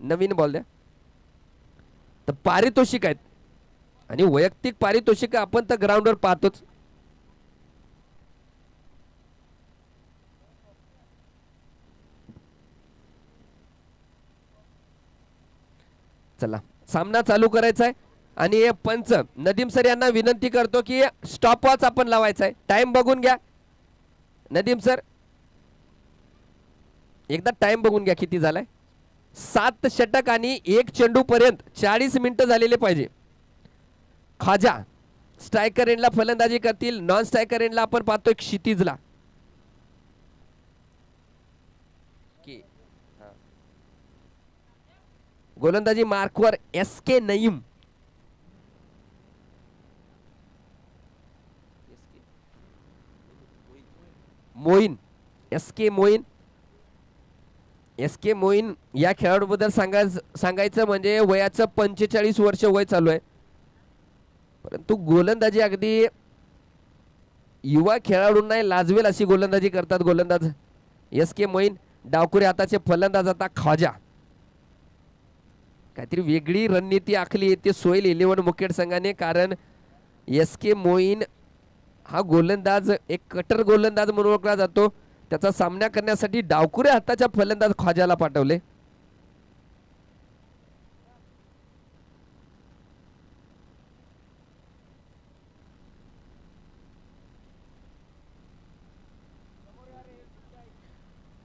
नवीन ball द्या. तर पारितोषिक आहेत आणि वैयक्तिक पारितोषिक आपण तर ग्राउंडवर पाहतोच. चला सामना चालू करायचा आहे आणि पंच नदीम सर यांना विनंती करतो की स्टॉप वॉच आपण लावायचा आहे. टाइम बघून घ्या नदीम सर, एकदा टाइम बघून घ्या किती झालाय. 7 षटक आणि 1 चेंडू पर्यंत 40 मिनिटं झालेले पाहिजे. खाजा स्ट्रायकर एंडला फलंदाजी करतील. नॉन स्ट्रायकर एंडला आपण पाहतोय क्षितिजला. गोलंदाजी मार्कवर SK Naeem. Moin, SK Moin. SK Moin या खेळाडूबद्दल सांगायचं म्हणजे वयाचं 45 वर्ष वय चालू आहे, परंतु गोलंदाजी अगदी युवा खेळाडूंना लाजवेल अशी गोलंदाजी करतात गोलंदाज SK मोईन. डावकुरे हाताचे फलंदाज आता ख्वाजा. काहीतरी वेगळी रणनीती आखली येते सोयल 11 मुखेड संघाने, कारण SK मोईन हा गोलंदाज एक कटर गोलंदाज म्हणून ओळखला जातो. त्याचा सामना करण्यासाठी डावकुरे हाताच्या फलंदाज ख्वाजाला पाठवले.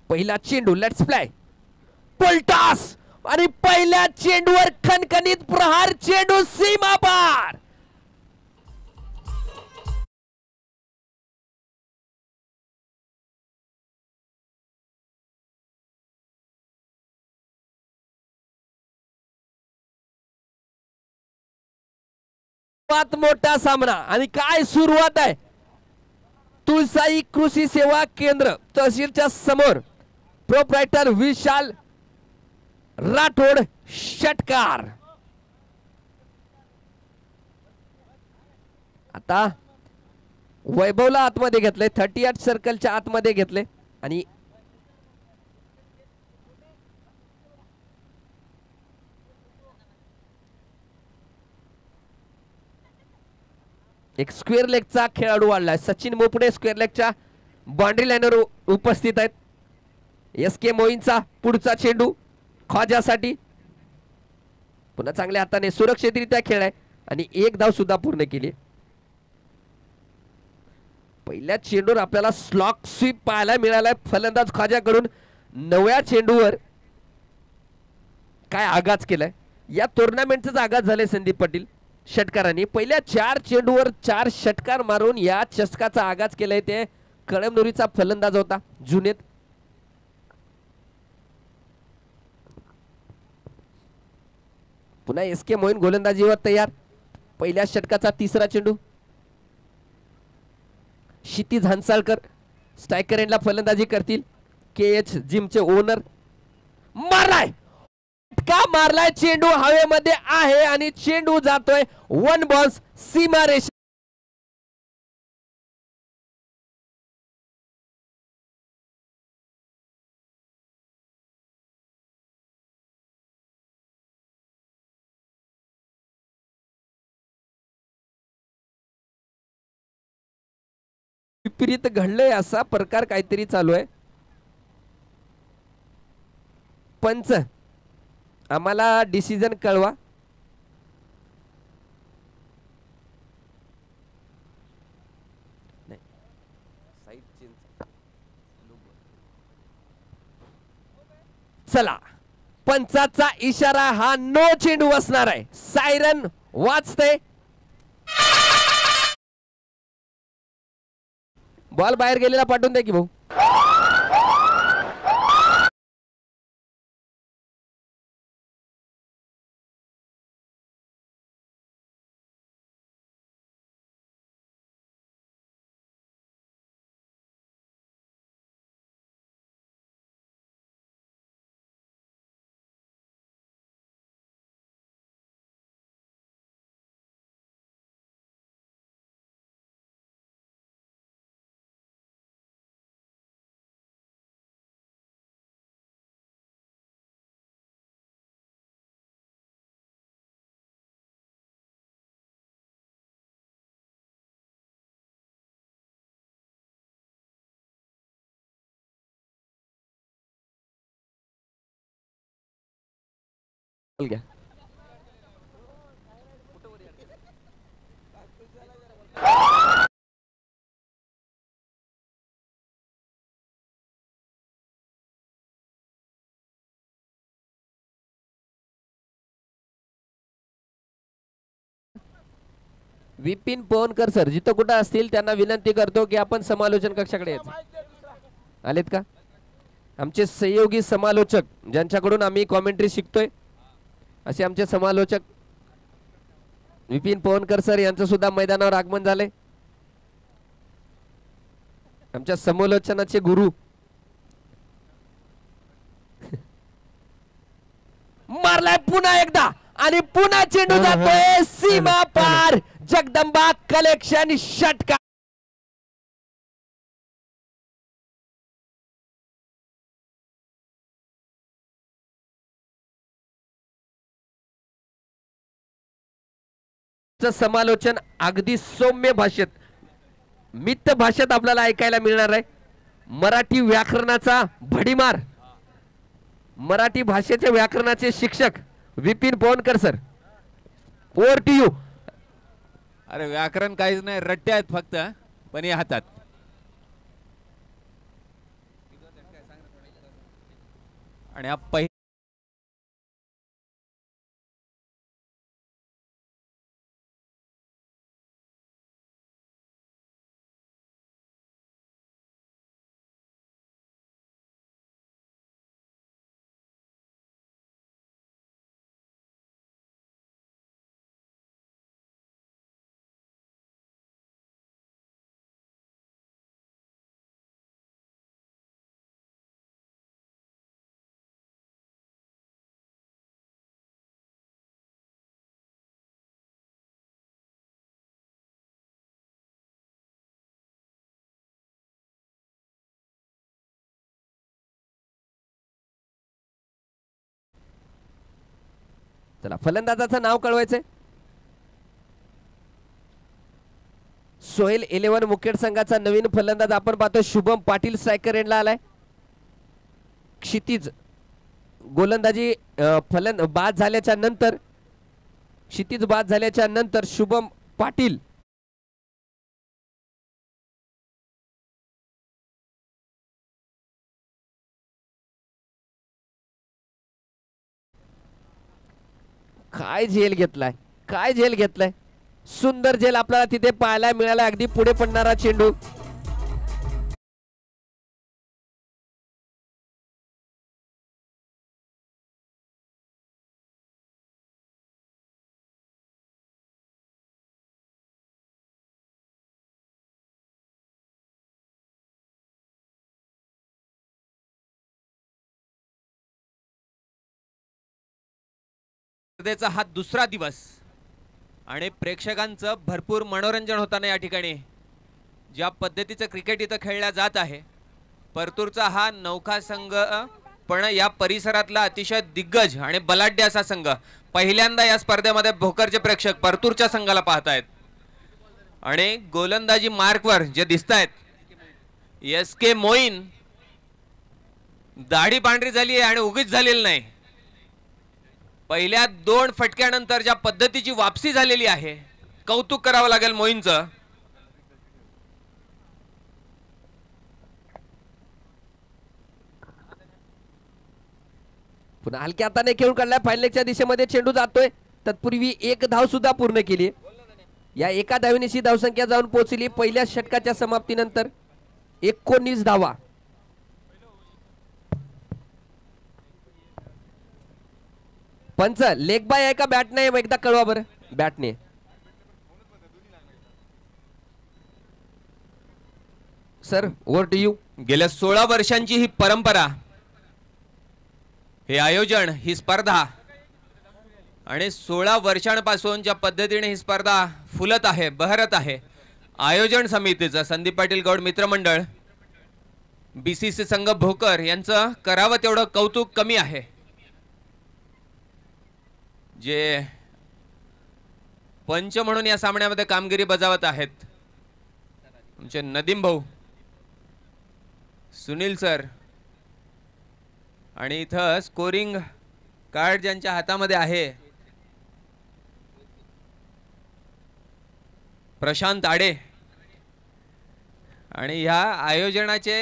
पहिला चेंडू, लेट्स प्ले. पलटास आणि पहिल्या चेंडूवर खणखणीत प्रहार. चेंडू सीमा पार. मोठा सामना आणि काय सुरुवात आहे. तुळसाई कृषी सेवा केंद्र तहसीलच्या समोर प्रोप्रायटर विशाल राठोड षटकार. आता वैभवला आतमध्ये घेतले, 38 सर्कलच्या आतमध्ये घेतले आणि एक स्क्वेअर लेगचा खेळाडू वाढलाय. सचिन मोपडे स्क्वेअर लेगच्या बाउंड्री लाईनवर उपस्थित आहेत. SK मोईनचा पुढचा चेंडू ख्वाजासाठी. पुन्हा चांगल्या हाताने सुरक्षितरित्या खेळलाय आणि एक धाव सुद्धा पूर्ण केली. पहिल्या चेंडूवर आपल्याला स्लॉक स्वीप पाहायला मिळालाय फलंदाज ख्वाजाकडून. 9व्या चेंडूवर काय आगाज केलाय. या टुर्नामेंटचाच आगाज झालाय संदीप पाटील षटकारांनी. पहिल्या 4 चेंडूवर 4 षटकार मारून या चषकाचा आगाज केलाय. ते कळमनुरीचा फलंदाज होता जुनेद. पुन्हा SK मोईन गोलंदाजीवर तयार. पहिल्या षटकाचा तिसरा चेंडू. क्षितिज हंसाळकर स्ट्रायकर एंडला फलंदाजी करतील. KH जिमचे owner. मारलाय, का मारलाय. चेंडू हवेमध्ये आहे आणि चेंडू जातोय 1 बॉल्स सीमारेषा. विपरीत घडलंय असा प्रकार काहीतरी चालू आहे. पंच आम्हाला डिसिजन कळवा. चला पंचाचा इशारा हा नो चेंडू असणार आहे. सायरन वाजते. बॉल बाहेर गेलेला पाठवून द्या की भाऊ. घ्या. विपिन पवनकर सर जिथं कुठं असतील त्यांना विनंती करतो की आपण समालोचन कक्षाकडे यायचं. आलेत का आमचे सहयोगी समालोचक ज्यांच्याकडून आम्ही कॉमेंट्री शिकतोय असे आमचे समालोचक विपिन पवनकर सर यांचं सुद्धा मैदानावर आगमन झाले. आमच्या समालोचनाचे गुरु मारलाय पुन्हा एकदा आणि पुन्हा चेंडू जातोय सीमा पार. जगदंबा कलेक्शन षटकार. समालोचन अगदी सौम्य भाषेत मित्त भाषेत आपल्याला ऐकायला मिळणार आहे. मराठी व्याकरणाचा भडीमार मराठी भाषेचे व्याकरणाचे शिक्षक Vipin Pavankar sir. Over to you. अरे व्याकरण काहीच नाही रट्टे आहेत फक्त पण हे हातात. आणि हा चला फलंदाजाचं नाव कळवायचंय. सोहेल 11 मुखेड संघाचा नवीन फलंदाज आपण पाहतो शुभम पाटील स्ट्रायकर एंडला आलाय. क्षितिज गोलंदाजी बाद झाल्याच्या नंतर क्षितिज बाद झाल्याच्या नंतर शुभम पाटील काय झेल घेतलाय काय झेल घेतलाय. सुंदर झेल आपल्याला तिथे पाहायला मिळाला. अगदी पुढे पडणारा चेंडू. स्पर्धेचा हा दुसरा दिवस आणि प्रेक्षकांचं भरपूर मनोरंजन होताना या ठिकाणी ज्या पद्धतीचं क्रिकेट इथं खेळला जात आहे. परतूरचा हा नौका संघ पण या परिसरातला अतिशय दिग्गज आणि बलाढ्य असा संघ पहिल्यांदा या स्पर्धेमध्ये भोकरचे प्रेक्षक परतूरच्या संघाला पाहतायत. आणि गोलंदाजी मार्कवर जे दिसतायत SK मोईन दाढी पांढरी झाली आहे आणि उगीच झालेली नाही. पहिल्या 2 फटक्यानंतर ज्या पद्धतीची वापसी झालेली आहे कौतुक करावं लागेल मोईनचं. पुन्हा हलक्या हाताने खेळून काढलाय. फायनलच्या दिशेमध्ये चेंडू जातोय. तत्पूर्वी एक धाव सुद्धा पूर्ण केली. या एका धावेनेची धावसंख्या जाऊन पोहोचली पहिल्या षटकाच्या समाप्तीनंतर 19 धावा. पंच लेग बाय आहे का बॅट नाही एकदा कळवा बरं. बॅटने सर ओव्हर टू यू. गेल्या 16 वर्षांची ही परंपरा हे आयोजन ही स्पर्धा आणि 16 वर्षांपासून ज्या पद्धतीने ही स्पर्धा फुलत आहे बहरत आहे आयोजन समितीचं संदीप पाटील गौड मित्रमंडळ BCC संघ भोकर यांचं करावं तेवढं कौतुक कमी आहे. जे पंच म्हणून या सामन्यामध्ये कामगिरी बजावत आहेत तुमचे नदीम भाऊ सुनील सर आणि इथं स्कोरिंग कार्ड ज्यांच्या हातामध्ये आहे, प्रशांत आडे, आणि ह्या आयोजनाचे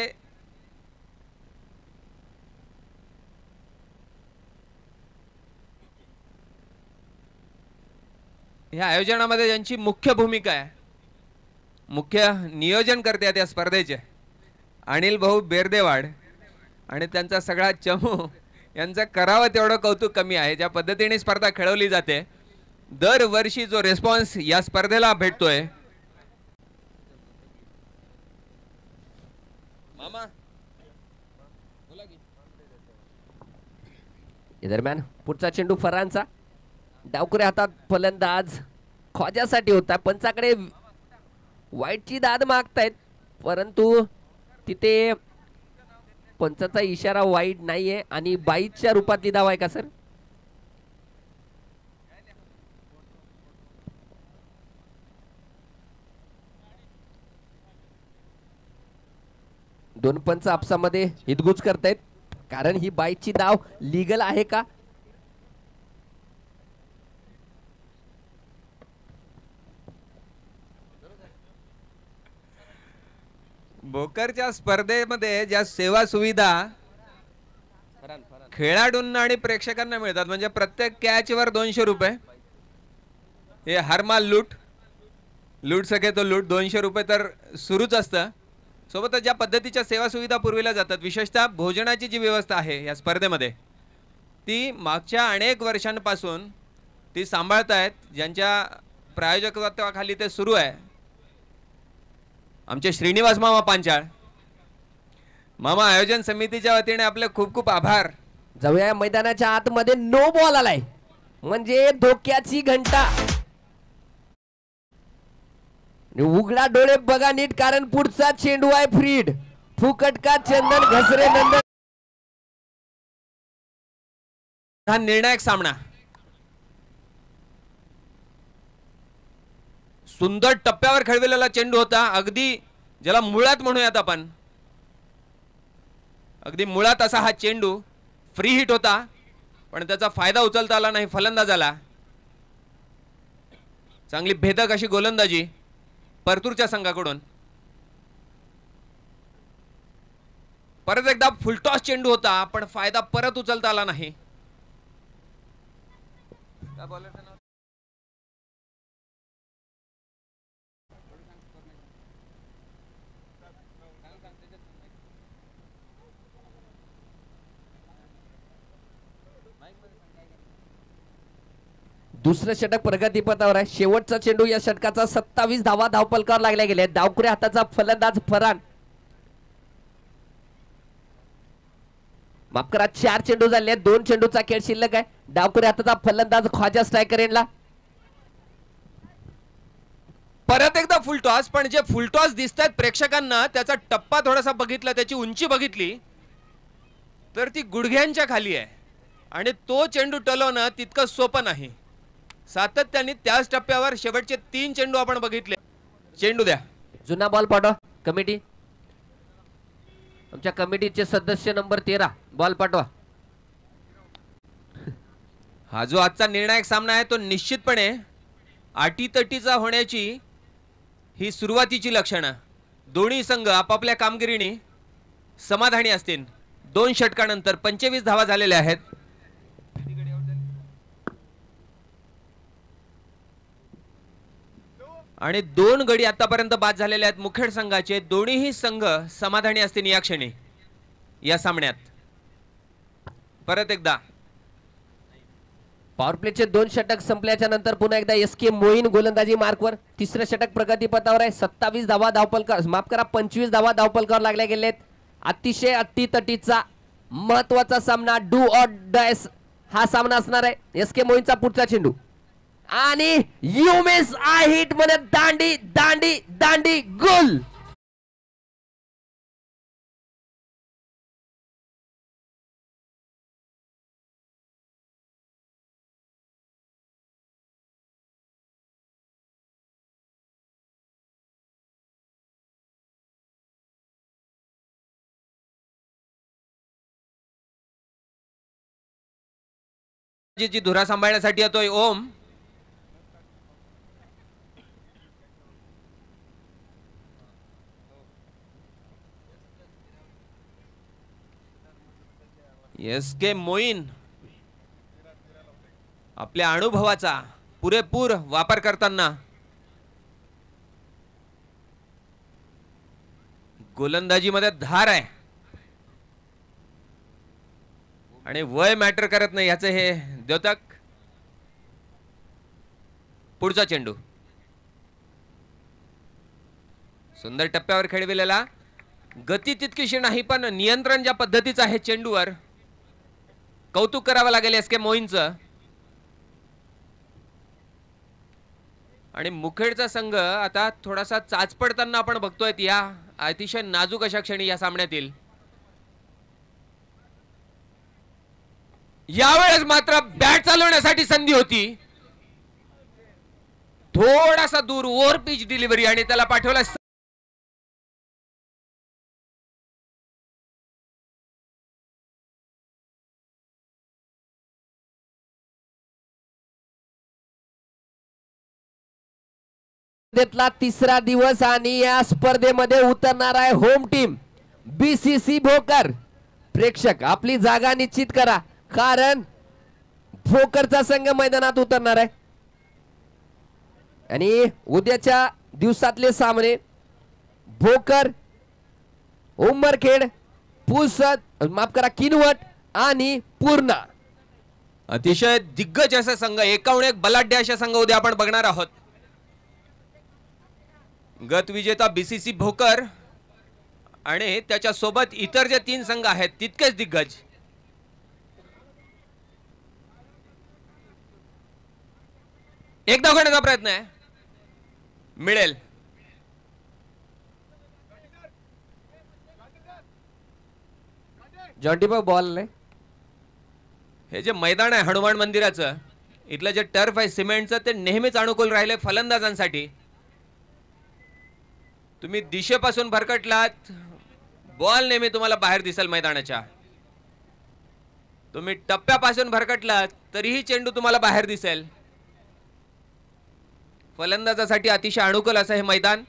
ह्या आयोजनामध्ये ज्यांची मुख्य भूमिका आहे, मुख्य नियोजन करते या स्पर्धेचे अनिल भाऊ बेर्देवाड, आणि त्यांचा सगळा चमू यांचं करावं तेवढं कौतुक कमी आहे. ज्या पद्धतीने स्पर्धा खेळवली जाते, दरवर्षी जो रिस्पॉन्स या स्पर्धेला भेटतोय. मामा दरम्यान पुढचा चेंडू फरांचा, डावकुरे हातात फलंदाज ख्वाजासाठी होता. पंचाकडे वाईटची दाद मागतायत, परंतु तिथे पंचाचा इशारा वाईट नाहीये आणि बाईच्या रूपातली धाव आहे का सर? दोन पंच आपसामध्ये हितगुज करतायत, कारण ही बाईची धाव लीगल आहे का? भोकरच्या स्पर्धेमध्ये ज्या सेवा सुविधा खेळाडूंना आणि प्रेक्षकांना मिळतात, म्हणजे प्रत्येक कॅचवर 200 रुपये, हे हरमाल लूट सके तो लूट, 200 रुपये तर सुरूच असतं. सोबतच ज्या पद्धतीच्या सेवा सुविधा पुरविल्या जातात, विशेषतः भोजनाची जी व्यवस्था आहे या स्पर्धेमध्ये, ती मागच्या अनेक वर्षांपासून ती सांभाळतायत. ज्यांच्या प्रायोजकत्वाखाली ते सुरू आहे, आमचे श्रीनिवास मामा पांचाळ मामा. आयोजन समितीच्या वतीने आपले खूप खूप आभार. जाऊया मैदानाच्या आतमध्ये. नो बॉल आलाय, म्हणजे धोक्याची घंटा. उघडा डोळे बघा नीट, कारण पुढचा चेंडू आहे फ्रीड. फुकटका चंदन घसरे नंदन. हा निर्णायक सामना सुंदर टप्प्यावर खेळविलेला चेंडू होता. अगदी ज्याला मुळात म्हणूयात आपण, अगदी मुळात असा हा चेंडू फ्री हिट होता, पण त्याचा फायदा उचलता आला नाही फलंदाजाला. चांगली भेदक अशी गोलंदाजी परतूरच्या संघाकडून. परत एकदा फुलटॉस चेंडू होता, पण फायदा परत उचलता आला नाही. दुसरं षटक प्रगतीपथावर आहे. शेवटचा चेंडू या षटकाचा 27 धावा धावपलकावर लागल्या गेल्या. डावकुऱ्या हाताचा फलंदाज फरान, माफ करा 4 चेंडू झाले, 2 चेंडूचा खेळ शिल्लक आहे. डावकुऱ्या हाताचा फलंदाज ख्वाजा स्ट्रायकर यांना. परत एकदा फुलटॉस, पण जे फुलटॉस दिसतात प्रेक्षकांना, त्याचा टप्पा थोडासा बघितला, त्याची उंची बघितली तर ती गुडघ्यांच्या खाली आहे, आणि तो चेंडू टलवणं तितकं सोपं नाही. सातत्याने त्याच टप्प्यावर शेवटचे 3 चेंडू आपण बघितले. चेंडू द्या. जुना बॉल पाठवा कमिटी. आमच्या कमिटीचे सदस्य नंबर 13 बॉल पाठवा. हा जो आजचा निर्णायक सामना आहे, तो निश्चितपणे अटीतटीचा होण्याची ही सुरुवातीची लक्षणं. दोन्ही संघ आपापल्या कामगिरीने समाधानी असतील. 2 षटकानंतर 25 धावा झालेल्या आहेत. आणि 2 गडी आतापर्यंत बाद झालेले आहेत मुखेड संघाचे. दोन्हीही संघ समाधानी असतील या क्षणी या सामन्यात. परत एकदा पॉवर प्लेचे 2 षटक संपल्याच्या नंतर पुन्हा एकदा एस के मोईन गोलंदाजी मार्कवर. तिसरं षटक प्रगतीपथावर आहे. 27 धावा धावपलकर, माफ करा 25 धावा धावपलकावर लागल्या गेलेत. अतिशय अटीतटीचा महत्वाचा सामना, डू ऑर डायस हा सामना असणार आहे. एस के मोईनचा पुढचा चेंडू आणि यू मिस आय हिट म्हणत दांडी दांडी दांडी गोल. जी धुरा सांभाळण्यासाठी येतोय ओम. SK मोईन आपल्या अनुभवाचा पुरेपूर वापर करताना गोलंदाजीमध्ये धार आहे आणि वय मॅटर करत नाही याचं हे द्योतक. पुढचा चेंडू सुंदर टप्प्यावर खेळविलेला. गती तितकीशी नाही पण नियंत्रण ज्या पद्धतीचं आहे चेंडूवर कौतुक करावं लागेल SK मोईनचं. आणि मुखेडचा संघ आता थोडासा चाचपडताना आपण बघतोय या अतिशय नाजूक अशा क्षणी या सामन्यातील. यावेळेस मात्र बॅट चालवण्यासाठी संधी होती. थोडासा दूर ओव्हर पिच डिलिव्हरी आणि त्याला पाठवला. स्पर्धेतला तिसरा दिवस आणि या स्पर्धेमध्ये उतरणार आहे होम टीम BCC भोकर. प्रेक्षक आपली जागा निश्चित करा कारण भोकरचा संघ मैदानात उतरणार आहे आणि उद्याच्या दिवसातले सामने भोकर, उमरखेड, पुसद, माफ करा, किनवट आणि पूर्णा. अतिशय दिग्गज असा संघ, एकाहून एक बलाढ्य अशा संघ उद्या आपण बघणार आहोत. गत विजेता BCC भोकर आणि त्याच्या सोबत इतर जे 3 संघ आहेत तितकेच दिग्गज. एक धाव घेण्याचा प्रयत्न आहे, मिळेल. जॉन्टीबा बॉल नाही. हे जे मैदान आहे हनुमान मंदिराचं, इथलं जे टर्फ आहे सिमेंटचं, ते नेहमीच अनुकूल राहिले फलंदाजांसाठी. तुम्ही दिशेपासून भरकटलात, बॉल नेहमी तुम्हाला बाहेर दिसेल मैदानाच्या. तुम्ही टप्प्यापासून भरकटलात तरीही चेंडू तुम्हाला बाहेर दिसेल. फलंदाजासाठी अतिशय अनुकूल असं हे मैदान.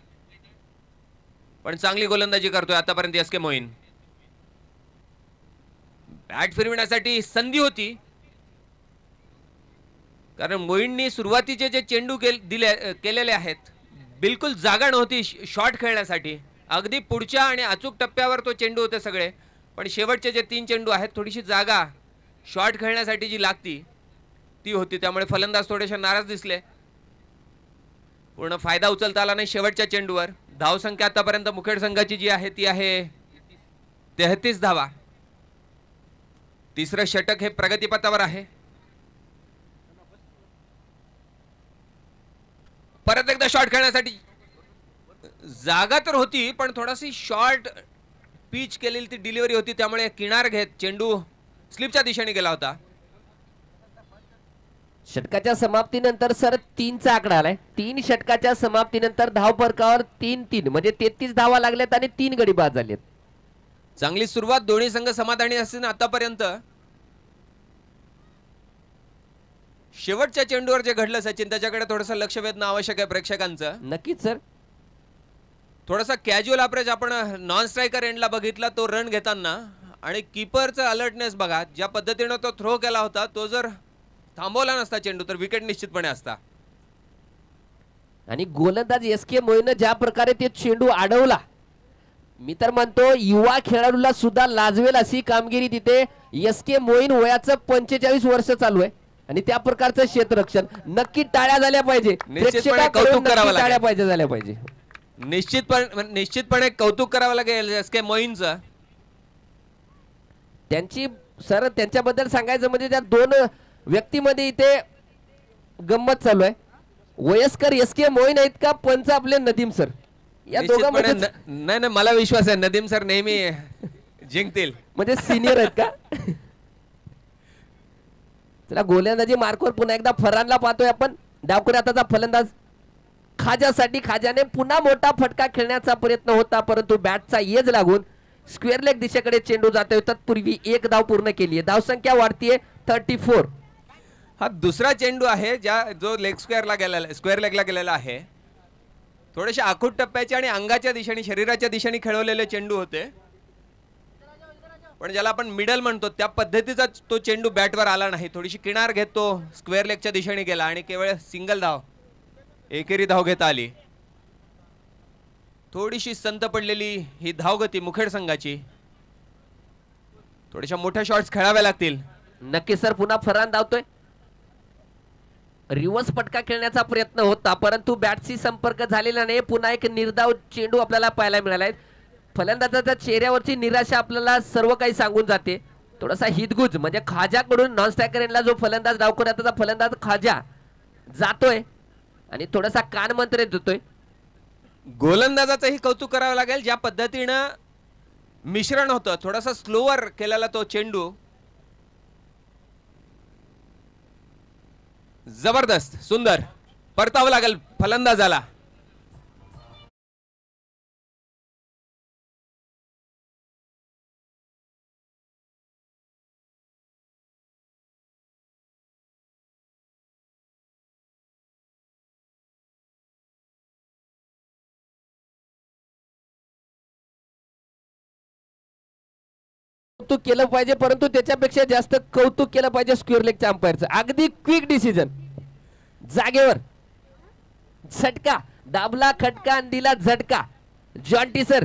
पण चांगली गोलंदाजी करतोय आतापर्यंत SK मोईन. बॅट फिरविण्यासाठी संधी होती कारण मोईननी सुरुवातीचे जे चेंडू केलेले आहेत बिलकुल जागा नव्हती शॉट खेळण्यासाठी. अगदी पुढच्या आणि अचूक टप्प्यावर तो चेंडू होते सगळे, पण शेवटचे जे 3 चेंडू आहेत थोडीशी जागा शॉट खेळण्यासाठी जी लागती ती होती. त्यामुळे फलंदाज थोडेसे नाराज दिसले. पूर्ण फायदा उचलता आला नाही शेवटच्या चेंडूवर. धावसंख्या आतापर्यंत मुखेड संघाची जी आहे ती आहे 33 धावा. तिसरं षटक हे प्रगतीपथावर आहे. परत एकदा शॉट खेळण्यासाठी जागा तर होती पण थोडाशी शॉर्ट पिच केलेली ती डिलिव्हरी होती, त्यामुळे किनार घेत चेंडू स्लिपच्या दिशेने गेला होता. षटकाच्या समाप्तीनंतर सर 3चा आकडा आलाय. 3 षटकाच्या समाप्तीनंतर धाव फरकावर 3-3 म्हणजे 33 धावा लागल्यात आणि 3 गडी बाद झालेत. चांगली सुरुवात, दोन्ही संघ समाधानी असतील आतापर्यंत. शेवटच्या चेंडूवर जे घडलं सचिन त्याच्याकडे थोडंसं लक्ष वेधणं आवश्यक आहे प्रेक्षकांचं. नक्कीच सर. थोडासा कॅज्युअल अप्रोच आपण नॉन स्ट्रायकर एंडला बघितला तो रन घेताना, आणि कीपरचा अलर्टनेस बघा. ज्या पद्धतीने तो थ्रो केला होता, तो जर थांबवला नसता चेंडू तर विकेट निश्चितपणे असता. आणि गोलंदाज SK मोईन ज्या प्रकारे ते चेंडू अडवला, मी तर म्हणतो युवा खेळाडूला सुद्धा लाजवेल अशी कामगिरी तिथे SK मोईन. वयाचं 45 वर्ष चालू आहे आणि त्या प्रकारचं क्षेत्ररक्षण. नक्की टाळ्या झाल्या पाहिजे, कौतुक करावं लागेल. टाळ्या पाहिजे झाल्या पाहिजे. निश्चितपणे कौतुक करावं लागेल SK मोईनचं. त्यांची सर त्यांच्याबद्दल सांगायचं म्हणजे त्या 2 व्यक्तीमध्ये इथे गंमत चालू आहे. वयस्कर SK मोईन आहेत का पंच आपले नदीम सर, या दोघांमध्ये नाही, मला विश्वास आहे नदीम सर नेहमी जिंकतील. म्हणजे सिनियर आहेत का? चला गोलंदाजी मार्कवर पुन्हा एकदा फरानला पाहतोय आपण. डावखुरी हाताचा फलंदाज खाजासाठी. खाजाने पुन्हा मोठा फटका खेळण्याचा प्रयत्न होता परंतु बॅटचा येज लागून स्क्वेअर लेग दिशेकडे चेंडू जातोय. तत्पूर्वी 1 धाव पूर्ण केली आहे. धावसंख्या वाढतीये 34. हा दुसरा चेंडू आहे जो लेग स्क्वेअरला गेलेला, स्क्वेअर लेगला गेलेला आहे. थोडेसे आखूड टप्प्याचे आणि अंगाच्या दिशेने, शरीराच्या दिशेने खेळवलेले चेंडू होते, पण ज्याला आपण मिडल म्हणतो त्या पद्धतीचा तो चेंडू बॅटवर आला नाही. थोडीशी किनार घेत तो स्क्वेअर लेगच्या दिशेने गेला आणि केवळ सिंगल धाव, एकेरी धाव घेता आली. थोडीशी संत पडलेली ही धावगती मुखेड संघाची. थोड्याशा मोठ्या शॉट्स खेळाव्या लागतील. नक्की सर, पुन्हा फरान धावतोय. रिव्हर्स पटका खेळण्याचा प्रयत्न होता, परंतु बॅटशी संपर्क झालेला नाही. पुन्हा एक निर्धाव चेंडू आपल्याला पाहायला मिळालाय. फलंदाजाच्या चेहऱ्यावरची निराशा आपल्याला सर्व काही सांगून जाते. थोडासा हितगुज म्हणजे खाजाकडून नॉन स्ट्रायकर एंडला जो फलंदाज डाव करत होता, फलंदाज खाजा जातोय आणि थोडासा कान मंत्र देतोय. गोलंदाजाचंही कौतुक करावं लागेल, ज्या पद्धतीनं मिश्रण होतं, थोडासा स्लोअर केलेला तो चेंडू जबरदस्त, सुंदर. परतावं लागेल फलंदाजाला. कौतुक केलं पाहिजे, परंतु त्याच्यापेक्षा जास्त कौतुक केलं पाहिजे स्क्वेअर लेगच्या अंपायरचं. अगदी क्विक डिसिजन, जागेवर झटका दाबला, खटका आणि दिला झटका. जॉन्टी सर,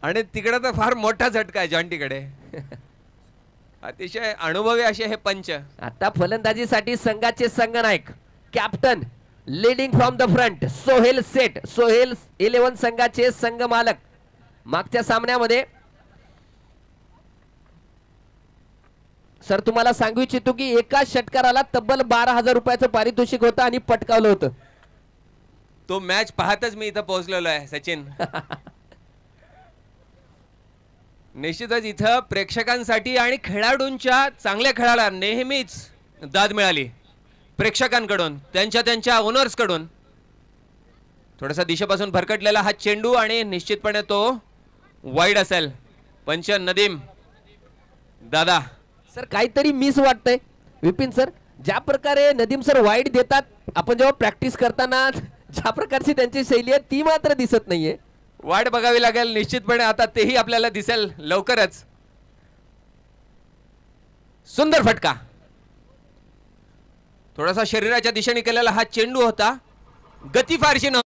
आणि तिकडे तर फार मोठा झटका आहे जॉन्टीकडे. अतिशय अनुभवी असे हे पंच. आता फलंदाजीसाठी संघाचे संघनायक, captain, leading from the front, Sohel Seth. Sohel 11 संघाचे संघ मालक. मागच्या सामन्यामध्ये सर तुम्हाला सांगू इच्छितो की एका षटकाराला तब्बल 12,000 रुपयाचं पारितोषिक होतं आणि पटकावलं होतं. तो मॅच पाहतच मी इथं पोहोचलेलो आहे सचिन. निश्चितच इथं प्रेक्षकांसाठी आणि खेळाडूंच्या, चांगल्या खेळाला नेहमीच दाद मिळाली प्रेक्षकांकडून, त्यांच्या ओनर्स कडून. थोडासा दिशेपासून भरकटलेला हा चेंडू आणि निश्चितपणे तो वाईड असेल. पंच नदीम दादा. सर काहीतरी मिस वाटतंय विपिन सर. ज्या प्रकारे नदीम सर वाईड देतात, आपण जेव्हा प्रॅक्टिस करताना ज्या प्रकारची त्यांची शैली आहे ती मात्र दिसत नाहीये. वाट बघावी लागेल निश्चितपणे, आता तेही आपल्याला दिसेल लवकरच. सुंदर फटका. थोडासा शरीराच्या दिशेने केलेला हा चेंडू होता. गती फारशी नव्हती.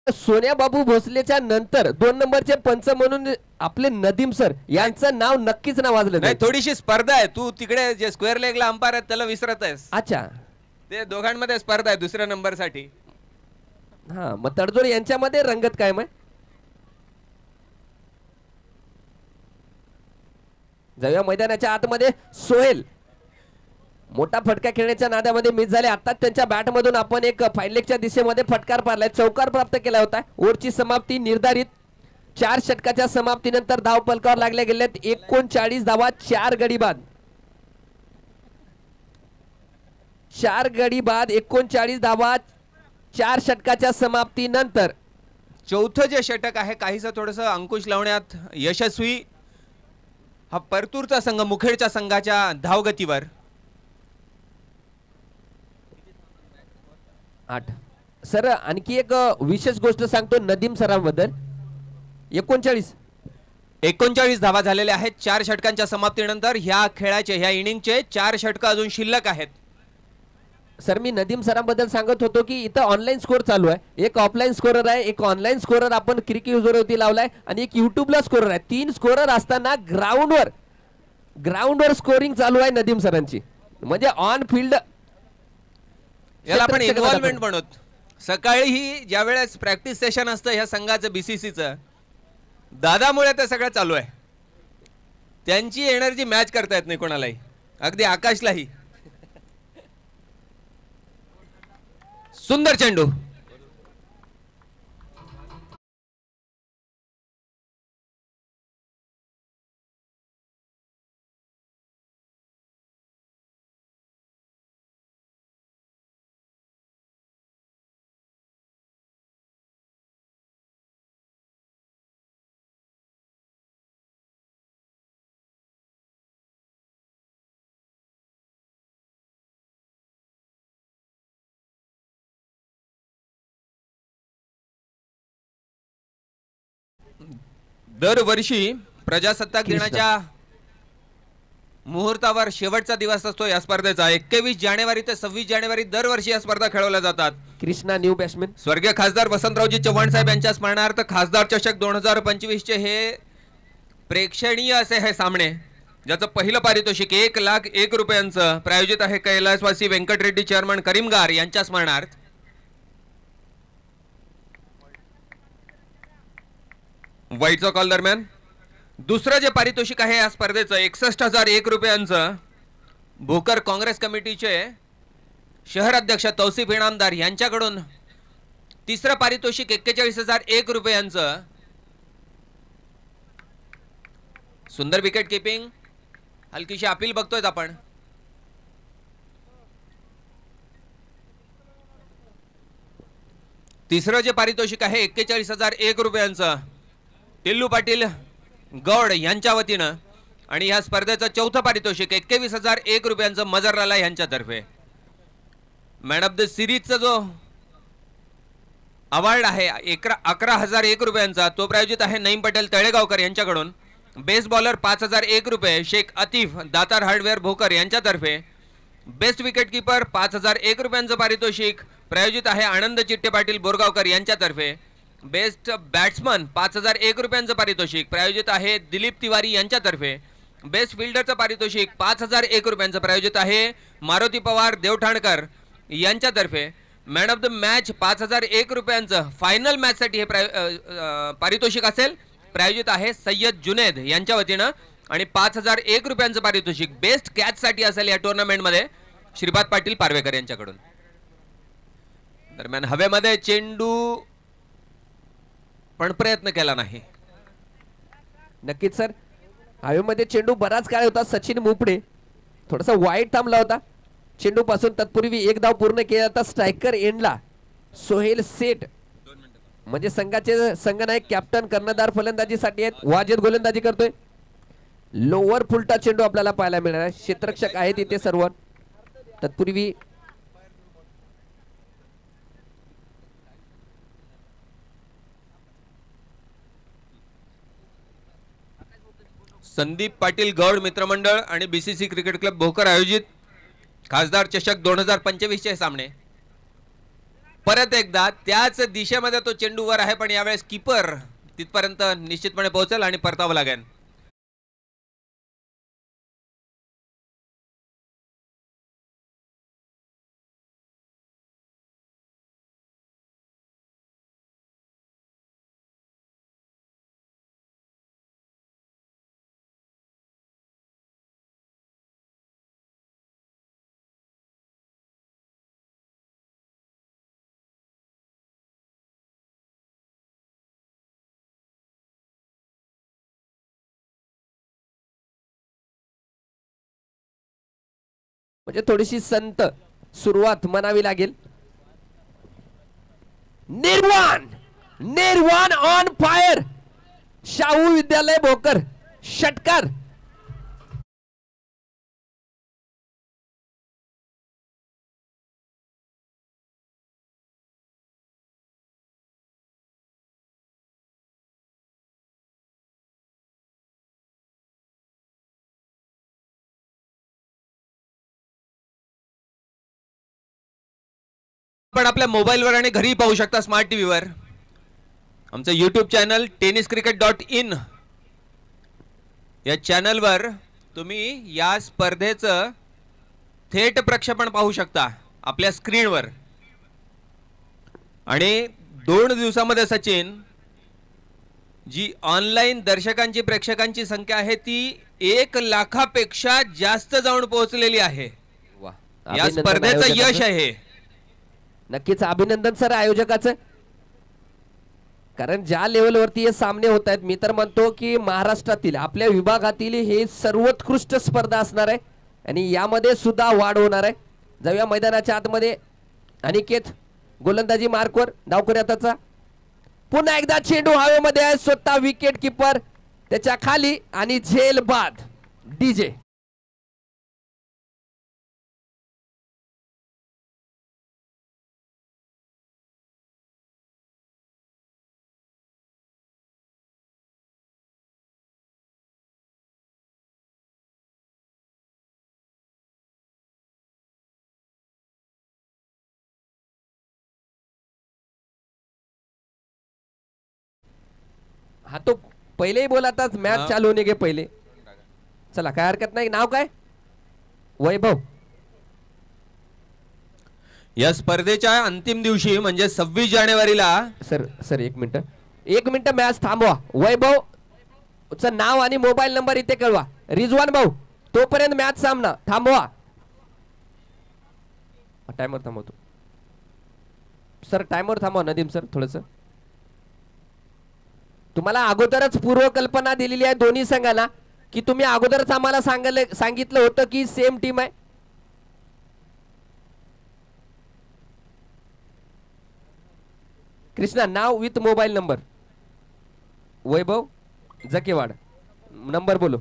सोन्या बाबू भोसलेच्या नंतर 2 नंबरचे पंच म्हणून आपले नदीम सर यांचं नाव नक्कीच नावाजलं नाही. थोडीशी स्पर्धा आहे. तू तिकडे जे स्क्वेअर लेगला अंपायर आहेत त्याला विसरत आहेस. अच्छा, ते दोघांमध्ये स्पर्धा आहे दुसऱ्या नंबर साठी. हा, मग तडजोड यांच्यामध्ये रंगत कायम आहे. जाऊया मैदानाच्या आतमध्ये. सोहेल मोठा फटका खेळण्याच्या नादामध्ये मिस झाले. आता त्यांच्या बॅट मधून आपण एक फाईनलेगच्या दिशेमध्ये फटकार पारलाय, चौकार प्राप्त केला होता. ओव्हरची समाप्ती निर्धारित. 4 षटकाच्या समाप्तीनंतर धाव फलकावर लागल्या गेल्यात 39 धावा, 4 गडी बाद. 4 गडी बाद, 39 धावा 4 षटकाच्या समाप्तीनंतर. चौथं जे षटक आहे काहीसं थोडंसं अंकुश लावण्यात यशस्वी हा परतूरचा संघ मुखेडच्या संघाच्या धावगतीवर. 8 सर, आणखी एक विशेष गोष्ट सांगतो नदीम सरांबद्दल. 39 धावा झालेल्या आहेत 4 षटकांच्या समाप्तीनंतर. ह्या खेळाचे, ह्या इनिंगचे 4 षटक अजून शिल्लक आहेत. सर मी नदीम सरांबद्दल सांगत होतो की इथं ऑनलाईन स्कोर चालू आहे. एक ऑफलाईन स्कोरर आहे, एक ऑनलाईन स्कोरर आपण क्रिकेट वरती लावलाय आणि एक युट्यूबला स्कोरर आहे. 3 स्कोरर असताना ग्राउंडवर स्कोरिंग चालू आहे नदीम सरांची. म्हणजे ऑन फील्ड याला आपण इन्व्हॉल्वमेंट म्हणत. सकाळी ही ज्या वेळेस प्रॅक्टिस सेशन असतं ह्या संघाचं बीसीसीचं, दादामुळे ते सगळं चालू आहे. त्यांची एनर्जी मॅच करता येत नाही कोणालाही, अगदी आकाशलाही. सुंदर चेंडू. दरवर्षी प्रजासत्ताक कृष्णा. दिनाच्या मुहूर्तावर शेवटचा दिवस असतो या स्पर्धेचा. 21 जानेवारी ते 26 जानेवारी दरवर्षी या स्पर्धा खेळवल्या जातात. Krishna new batsman. स्वर्गीय खासदार वसंतरावजी चव्हाण साहेब यांच्या स्मरणार्थ खासदार चषक 2025 चे हे प्रेक्षणीय असे हे सामने, ज्याचं पहिलं पारितोषिक 1,01,000 रुपयांचं प्रायोजित आहे कैलासवासी व्यंकटरेड्डी चेअरमन करीमगार यांच्या स्मरणार्थ. वाईटचा कॉल दरम्यान दुसरं जे पारितोषिक आहे या स्पर्धेचं 61,001 रुपयांचं भोकर काँग्रेस कमिटीचे शहर अध्यक्ष तौसिफ इनामदार यांच्याकडून. तिसरं पारितोषिक 41,001 रुपयांचं. सुंदर विकेट किपिंग. हलकीशी अपील बघतोय आपण. तिसरं जे पारितोषिक आहे 41,001 रुपयांचं टिल्लू पाटील गौड यांच्या वतीनं. आणि या स्पर्धेचं चौथं पारितोषिक 21,001 रुपयांचं मजरलाला यांच्यातर्फे. मॅन ऑफ द सिरीजचा जो अवॉर्ड आहे 11,001 रुपयांचा, तो प्रायोजित आहे नईम पटेल तळेगावकर यांच्याकडून. बेस्ट बॉलर 5,001 रुपये शेख अतिफ दातार हार्डवेअर भोकर यांच्यातर्फे. बेस्ट विकेट कीपर 5,001 रुपयांचं पारितोषिक प्रायोजित आहे आनंद चिट्टे पाटील बोरगावकर यांच्यातर्फे. बेस्ट बॅट्समन 5,001 रुपयांचं पारितोषिक प्रायोजित आहे दिलीप तिवारी यांच्यातर्फे. बेस्ट फिल्डरचं पारितोषिक 5,001 रुपयांचं प्रायोजित आहे मारुती पवार देवठाणकर यांच्यातर्फे. मॅन ऑफ द मॅच 5,001 रुपयांचं फायनल मॅच साठी हे पारितोषिक असेल, प्रायोजित आहे सय्यद जुनेद यांच्या वतीनं. आणि 5,001 रुपयांचं पारितोषिक बेस्ट कॅच साठी असेल या टुर्नामेंटमध्ये श्रीपाद पाटील पारवेकर यांच्याकडून. दरम्यान हवेमध्ये चेंडू पण प्रयत्न केला नाही. नक्कीच सर, हवेमध्ये चेंडू बराच काळ होता. सचिन मुपडे थोडासा वाईट थांबला होता चेंडू पासून. तत्पूर्वी एक धाव पूर्ण केला होता. स्ट्रायकर एंडला सोहेल सेठ म्हणजे संघाचे संघनायक कॅप्टन कर्णधार फलंदाजीसाठी आहेत. वाजद गोलंदाजी करतोय. लोअर फुलटा चेंडू आपल्याला पाहायला मिळणार आहे. क्षेत्ररक्षक आहेत इथे सर्व. तत्पूर्वी संदीप पाटील गौड मित्रमंडळ आणि बीसीसी क्रिकेट क्लब भोकर आयोजित खासदार चषक 2025 चे सामने. परत एकदा त्याच दिशेमध्ये तो चेंडू वर आहे, पण यावेळेस कीपर तिथपर्यंत निश्चितपणे पोहोचेल आणि परतावं लागेल. म्हणजे थोडीशी संत सुरुवात म्हणावी लागेल. निर्वाण निर्वाण ऑन फायर शाहू विद्यालय भोकर षटकार. पण आपल्या मोबाईलवर आणि घरी पाहू शकता स्मार्ट टीव्हीवर. आमचं YouTube चॅनल tenniscricket.in या चॅनलवर तुम्ही या स्पर्धेचं थेट प्रक्षेपण पाहू शकता आपल्या स्क्रीनवर. आणि 2 दिवसामध्ये सचिन जी ऑनलाईन दर्शकांची प्रेक्षकांची संख्या आहे ती 1 लाखापेक्षा जास्त जाऊन पोहोचलेली आहे. या स्पर्धेचं यश आहे. नक्कीच अभिनंदन सर आयोजकाचं. कारण ज्या लेवलवरती हे सामने होत आहेत, मी तर म्हणतो की महाराष्ट्रातील आपल्या विभागातील हे सर्वोत्कृष्ट स्पर्धा असणार आहे आणि यामध्ये सुद्धा वाढ होणार आहे. जाऊया मैदानाच्या आतमध्ये. अनिकेत गोलंदाजी मार्कवर डावकरी हाताचा. पुन्हा एकदा चेंडू हवेमध्ये आहे. स्वतः विकेट किपर त्याच्या खाली आणि झेल बाद डीजे. हा तो पहिलेही बोलाताच मॅच हा. चालू होणे गे पहिले. चला काय हरकत नाही. नाव काय? वैभव. या स्पर्धेच्या अंतिम दिवशी म्हणजे 26 जानेवारीला सर सर एक मिनिट, एक मिनिट मॅच थांबवा. वैभव च नाव आणि मोबाईल नंबर इथे कळवा. रिजवान भाऊ तोपर्यंत मॅच सामना थांबवा. टायमर थांबवतो सर, टायमर थांबवा नदीम सर थोडस. तुम्हाला अगोदरच पूर्वकल्पना दिलेली आहे दोन्ही संघाला की तुम्ही अगोदरच आम्हाला सांगितलं होतं की सेम टीम आहे. कृष्णा नाव with mobile number. Vaibhav Jakewad. Number बोलो.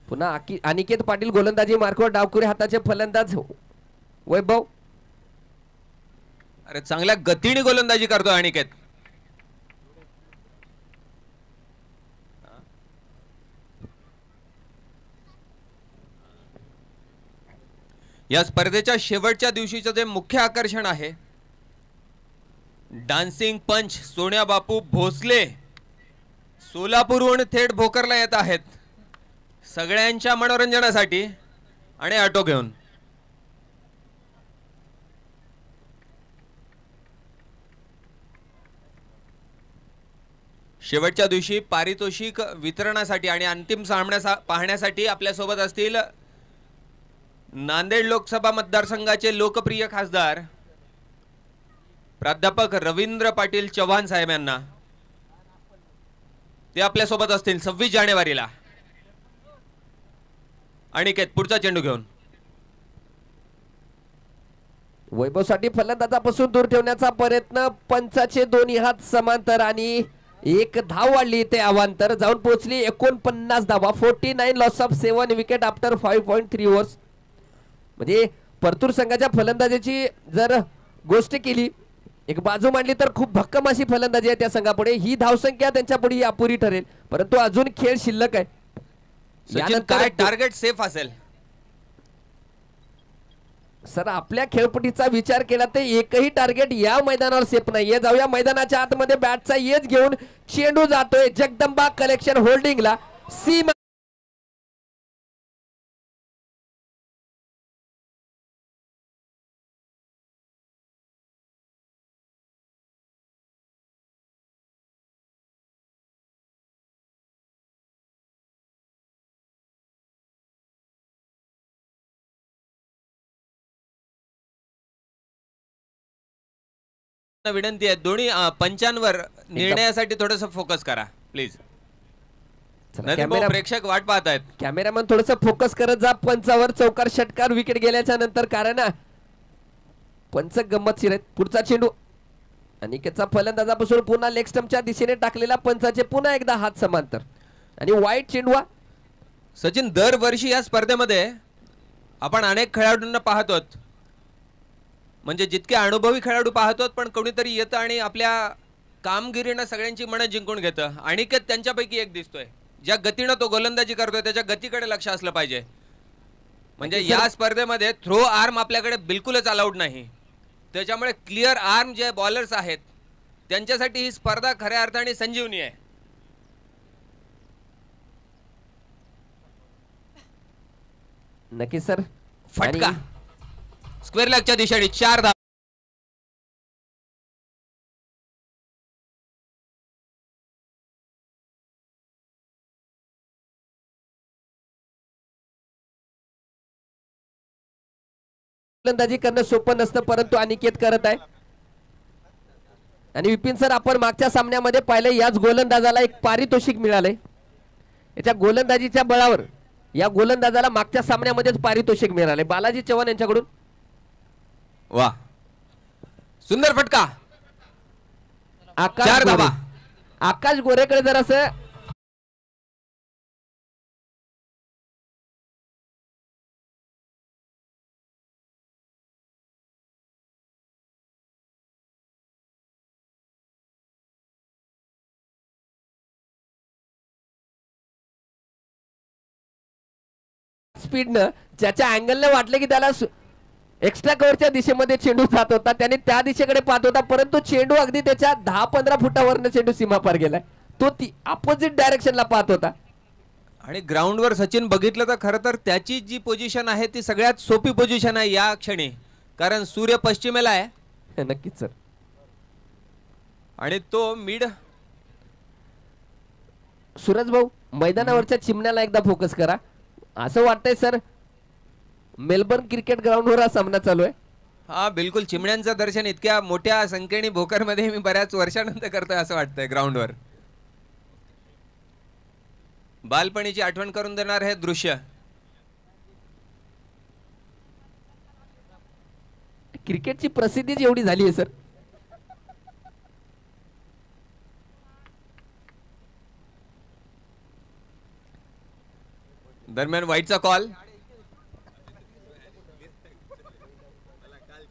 पुन्हा अनिकेत पाटील गोलंदाजी मार्कवर डावखुरे हाताचे फलंदाज वैभव. अरे चांगल्या गतीने गोलंदाजी करतो अनिकेत. या स्पर्धेच्या शेवटच्या दिवशीचं जे मुख्य आकर्षण आहे, डान्सिंग पंच सोन्या बापू भोसले सोलापूरहून थेट भोकरला येत आहेत सगळ्यांच्या मनोरंजनासाठी आणि ऑटो घेऊन. शेवटच्या दिवशी पारितोषिक वितरणासाठी आणि अंतिम सामना पाहण्यासाठी आपल्यासोबत असतील नांदेड लोकसभा मतदारसंघाचे लोकप्रिय खासदार प्राध्यापक रवींद्र पाटील चव्हाण साहेब यांना. ते आपल्यासोबत असतील 26 जानेवारीला. अनिकेत पुढचा चेंडू घेऊन. वैभवसाठी फलंदाजापासून दूर ठेवण्याचा प्रयत्न. पंचाचे दोन्ही हात समांतर आणि एक धाव वाढली ते अवांतर जाऊन पोहोचली 49 धावा. 49 loss of 7 wicket after 5.3 overs. म्हणजे परतूर संघाच्या फलंदाजीची जर गोष्ट केली, एक बाजू मांडली तर खूप भक्कम अशी फलंदाजी आहे त्या संघापुढे. ही धावसंख्या त्यांच्या पुढे अपुरी ठरेल, परंतु अजून खेळ शिल्लक आहे. सचिन काय टार्गेट सेफ असेल? सर आपल्या खेळपट्टीचा विचार केला तर एकही टार्गेट या मैदानावर सेफ नाहीये. जाऊया मैदानाच्या आतमध्ये. बॅटचा येज घेऊन चेंडू जातोय जगदंबा कलेक्शन होल्डिंगला. सीमा विनंती आहे दोन्ही पंचांवर निर्णयासाठी थोडस फोकस करा प्लीज. प्रेक्षक वाट पाहत आहेत. कॅमेरामॅन थोडस फोकस करत जा पंचावर. चौकार षटकार विकेट गेल्याच्या नंतर, कारण पंच गंमतशीर आहेत. पुढचा चेंडू अनिकेतचा फलंदाजापासून पुन्हा लेग स्टंपच्या दिशेने टाकलेला. पंचाचे पुन्हा एकदा हात समांतर आणि वाईट चेंडू. सचिन दरवर्षी या स्पर्धेमध्ये आपण अनेक खेळाडूंना पाहतो, म्हणजे जितके अनुभवी खेळाडू पाहतो, पण कोणीतरी येतं आणि आपल्या कामगिरीनं सगळ्यांची मनं जिंकून घेतं. अनिकेत त्यांच्यापैकी एक दिसतोय. ज्या गतीनं तो गोलंदाजी करतोय त्याच्या गतीकडे लक्ष असलं पाहिजे. म्हणजे या स्पर्धेमध्ये थ्रो आर्म आपल्याकडे बिलकुलच अलाउड नाही. त्याच्यामुळे क्लिअर आर्म जे बॉलर्स आहेत त्यांच्यासाठी ही स्पर्धा खऱ्या अर्थाने संजीवनी आहे. नक्की सर. फटका स्क्वेअर लेगच्या दिशेने 4 धावा. गोलंदाजी करणं सोपं नसतं, परंतु अनिकेत करत आहे. आणि विपिन सर आपण मागच्या सामन्यामध्ये पाहिलं, याच गोलंदाजाला एक पारितोषिक मिळाले. याच्या गोलंदाजीच्या बळावर या गोलंदाजाला मागच्या सामन्यामध्येच पारितोषिक मिळाले बालाजी चव्हाण यांच्याकडून. वा सुंदर फटका. आकाश गोरेकडे जर असं स्पीडनं ज्याच्या अँगलने वाटलं की त्याला एक्स्ट्रा कव्हरच्या दिशेमध्ये चेंडू जात होता, त्याने त्या दिशेकडे पाहत होता, परंतु चेंडू अगदी त्याच्या 10-15 फुटावरनं चेंडू सीमा पार गेलाय. तो ती अपोजिट डायरेक्शनला पाहत होता. आणि ग्राउंडवर सचिन बघितलं तर खरं तर त्याची जी पोझिशन आहे ती सगळ्यात सोपी पोझिशन आहे या क्षणी, कारण सूर्य पश्चिमेला आहे. नक्कीच सर. आणि तो मिड. सूरज भाऊ, मैदानावरच्या चिमण्याला एकदा फोकस करा. असं वाटतंय सर मेलबर्न क्रिकेट ग्राउंडवर हा सामना चालू आहे. हा बिलकुल, चिमण्यांचं दर्शन इतक्या मोठ्या संख्येने भोकरमध्ये मी बऱ्याच वर्षानंतर करतोय असं वाटतंय. ग्राउंडवर बालपणीची आठवण करून देणार हे दृश्य. क्रिकेटची प्रसिद्धीच एवढी झाली आहे सर. दरम्यान वाईटचा कॉल.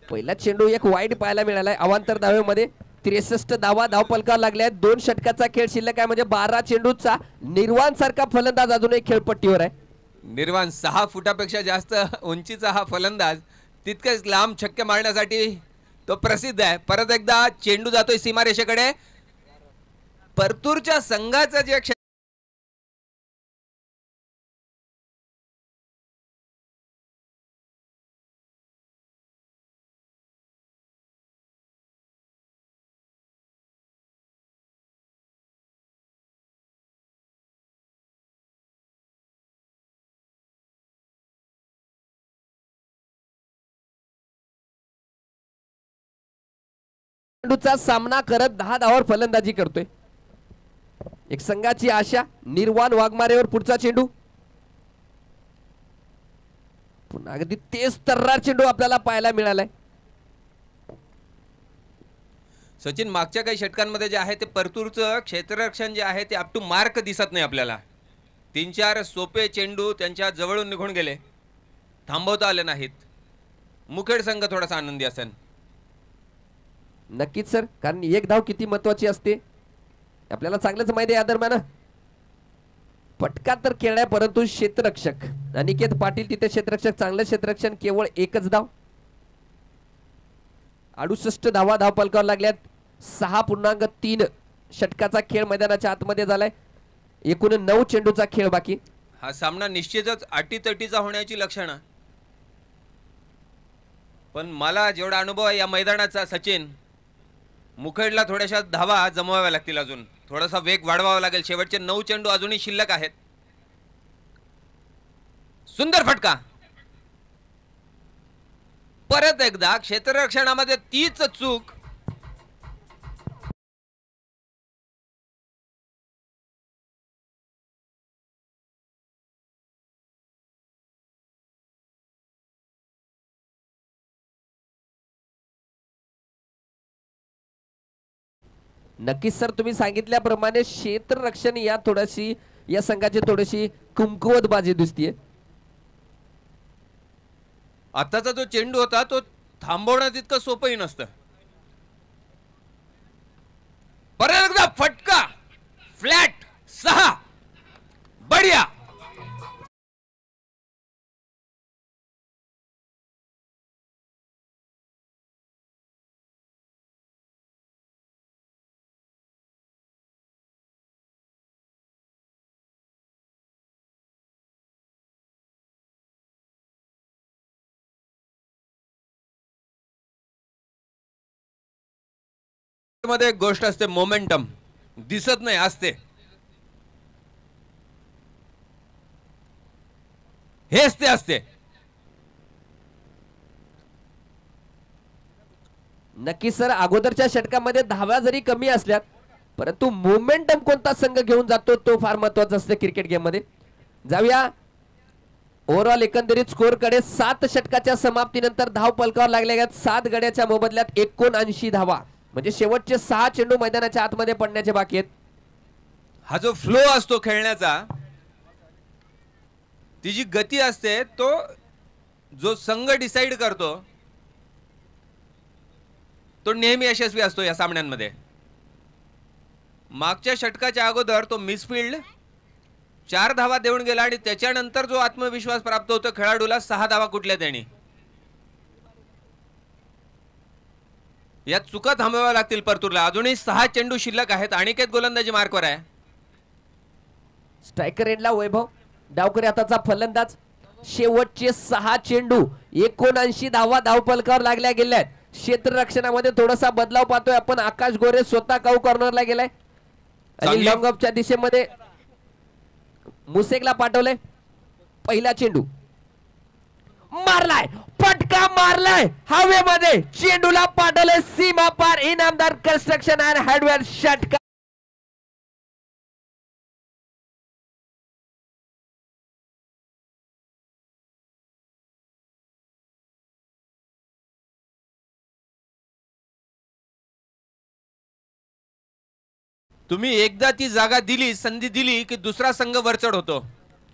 पहिला चेंडू एक वाईट पाहायला मिळालाय. अवांतर धावेमध्ये 63 धावा धावपलकावर लागल्या. 2 षटकाचा खेळ शिल्लक आहे, म्हणजे 12 चेंडूचा निर्वाण सारखा फलंदाज अजूनही खेळपट्टीवर आहे. निर्वाण 6 फुटापेक्षा जास्त उंचीचा हा फलंदाज तितकेच लांब छक्के मारण्यासाठी तो प्रसिद्ध आहे. परत एकदा चेंडू जातोय सीमारेषेकडे. परतूरच्या संघाचं जे चेंडूचा सामना करत 10 धावांवर फलंदाजी करतोय. एक संघाची आशा निर्वाण वाघमारेवर पुढचा चेंडू. पुन्हा अगदी तेज तर्रार चेंडू आपल्याला पाहायला मिळालाय. सचिन, मागच्या काही षटकांमध्ये जे आहे ते परतूरचं क्षेत्ररक्षण जे आहे ते अप टू मार्क दिसत नाही आपल्याला. 3-4 सोपे चेंडू त्यांच्या जवळून निघून गेले, थांबवता आले नाहीत. मुखेड संघ थोडासा आनंदी असेल. नक्कीच सर, कारण एक धाव किती महत्वाची असते आपल्याला चांगलंच माहिती आहे. या दरम्यान पटका तर खेळलाय, परंतु क्षेत्ररक्षक अनिकेत पाटील तिथे क्षेत्ररक्षक, चांगलं क्षेत्ररक्षण, केवळ एकच धाव. 68 धावा धावपलकावर लागल्यात. 6.3 षटकाचा खेळ मैदानाच्या आतमध्ये झालाय. एकूण 9 चेंडूचा खेळ बाकी. हा सामना निश्चितच अटीतटीचा होण्याची लक्षणं. पण मला जेवढा अनुभव आहे या मैदानाचा सचिन, मुखेडला थोड्याशा धावा जमवाव्या लागतील. अजून थोडासा वेग वाढवावा लागेल. शेवटचे 9 चेंडू अजूनही शिल्लक आहेत. सुंदर फटका. परत एकदा क्षेत्ररक्षणामध्ये तीच चूक. नक्कीच सर, तुम्ही सांगितल्याप्रमाणे क्षेत्ररक्षण या थोडीशी या संघाची थोडीशी कमकुवत बाजी दिसतीये. आताचा जो चेंडू होता तो थांबवणं तितकं सोपंही नसतं. परत एकदा फटका. फ्लॅट 6. बढिया. मध्ये एक गोष्ट असते, मोमेंटम. दिसत नाही, असते. हेच ते असते. नक्की सर, अगोदरच्या षटकामध्ये धावा जरी कमी असल्यात, परंतु मोमेंटम कोणता संघ घेऊन जातो तो फार महत्वाचा असतो क्रिकेट गेम मध्ये. जाऊया ओव्हरऑल एकंदरीत स्कोर कडे. 7 षटकाच्या समाप्तीनंतर धाव पलकावर लागल्या आहेत 7 गड्याच्या मोबदल्यात 79 धावा, म्हणजे शेवटचे 6 चेंडू मैदानाच्या आतमध्ये पडण्याचे बाकी आहेत. हा जो फ्लो असतो खेळण्याचा, ती जी गती असते, तो जो संघ डिसाइड करतो तो नेहमी यशस्वी असतो या सामन्यांमध्ये. मागच्या षटकाच्या अगोदर तो मिसफिल्ड 4 धावा देऊन गेला आणि त्याच्यानंतर जो आत्मविश्वास प्राप्त होतो खेळाडूला 6 धावा कुठल्या त्यांनी. या चुका थांबवाव्या लागतील परतूरला. अजूनही 6 चेंडू शिल्लक आहेत. अनिकेत गोलंदाजी मार्कवर आहे. स्ट्रायकर एंडला वैभव, डावकरी हाताचा फलंदाज. शेवटचे 6 चेंडू 79 धावा धावफलकावर लागल्या गेल्या आहेत. क्षेत्ररक्षणामध्ये थोडासा बदलाव पाहतोय आपण. आकाश गोरे स्वतः काऊ कॉर्नरला गेलाय आणि लॉंग ऑफच्या दिशेमध्ये मुसेकला पाठवलंय. पहिला चेंडू मारलाय, फटका मारलाय हवेमध्ये, चेंडूला पाठवलंय सीमा पार. इनामदार कन्स्ट्रक्शन अँड हार्डवेअर षटकार. तुम्ही एकदा ती जागा दिली, संधी दिली की दुसरा संघ वरचढ होतो.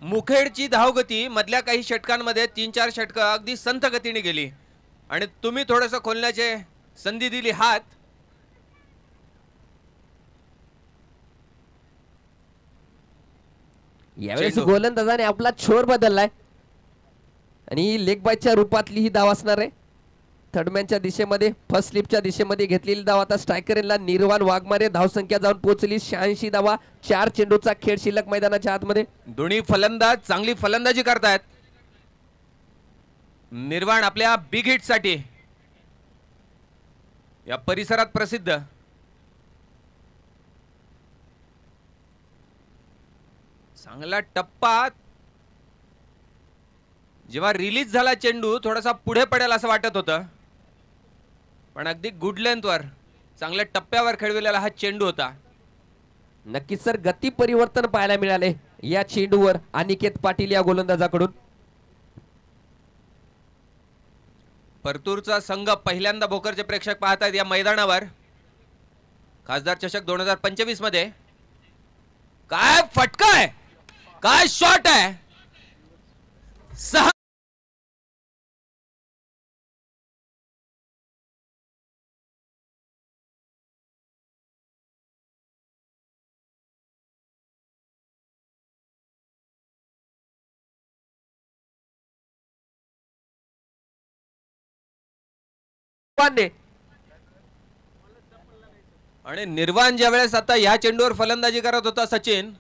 मुखेडची धावगती मधल्या काही षटकांमध्ये 3-4 षटक अगदी संथ गतीने गेली आणि तुम्ही थोडंसं खोलण्याचे संधी दिली. हात यावेळेस गोलंदाजाने आपला छोर बदललाय आणि लेग बायच्या रूपातली ही धाव असणार आहे. थर्डमॅनच्या दिशेमध्ये फर्स्ट स्लिपच्या दिशेमध्ये घेतलेली धाव. आता स्ट्रायकरला निर्वाण वाघमारे. धावसंख्या जाऊन पोहोचली 86 धावा. 4 चेंडूचा खेळ शिल्लक मैदानाच्या आतमध्ये. दोन्ही फलंदाज चांगली फलंदाजी करतायत. निर्वाण आपल्या बिग हिट साठी या परिसरात प्रसिद्ध. चांगला टप्पा. जेव्हा रिलीज झाला चेंडू थोडासा पुढे पडेल असं वाटत होतं, पण अगदी गुड लेंथवर चांगल्या टप्प्यावर खेळविलेला हा चेंडू होता. नक्कीच सर, गती परिवर्तन पाहायला मिळाले या चेंडूवर अनिकेत पाटील या गोलंदाजाकडून. परतूरचा संघ पहिल्यांदा भोकरचे प्रेक्षक पाहतात या मैदानावर. खासदार चषक 2025 मध्ये. काय फटका आहे, काय शॉट आहे. 6 आणि निर्वाण ज्या वेळेस आता या चेंडूवर फलंदाजी करत होता सचिन,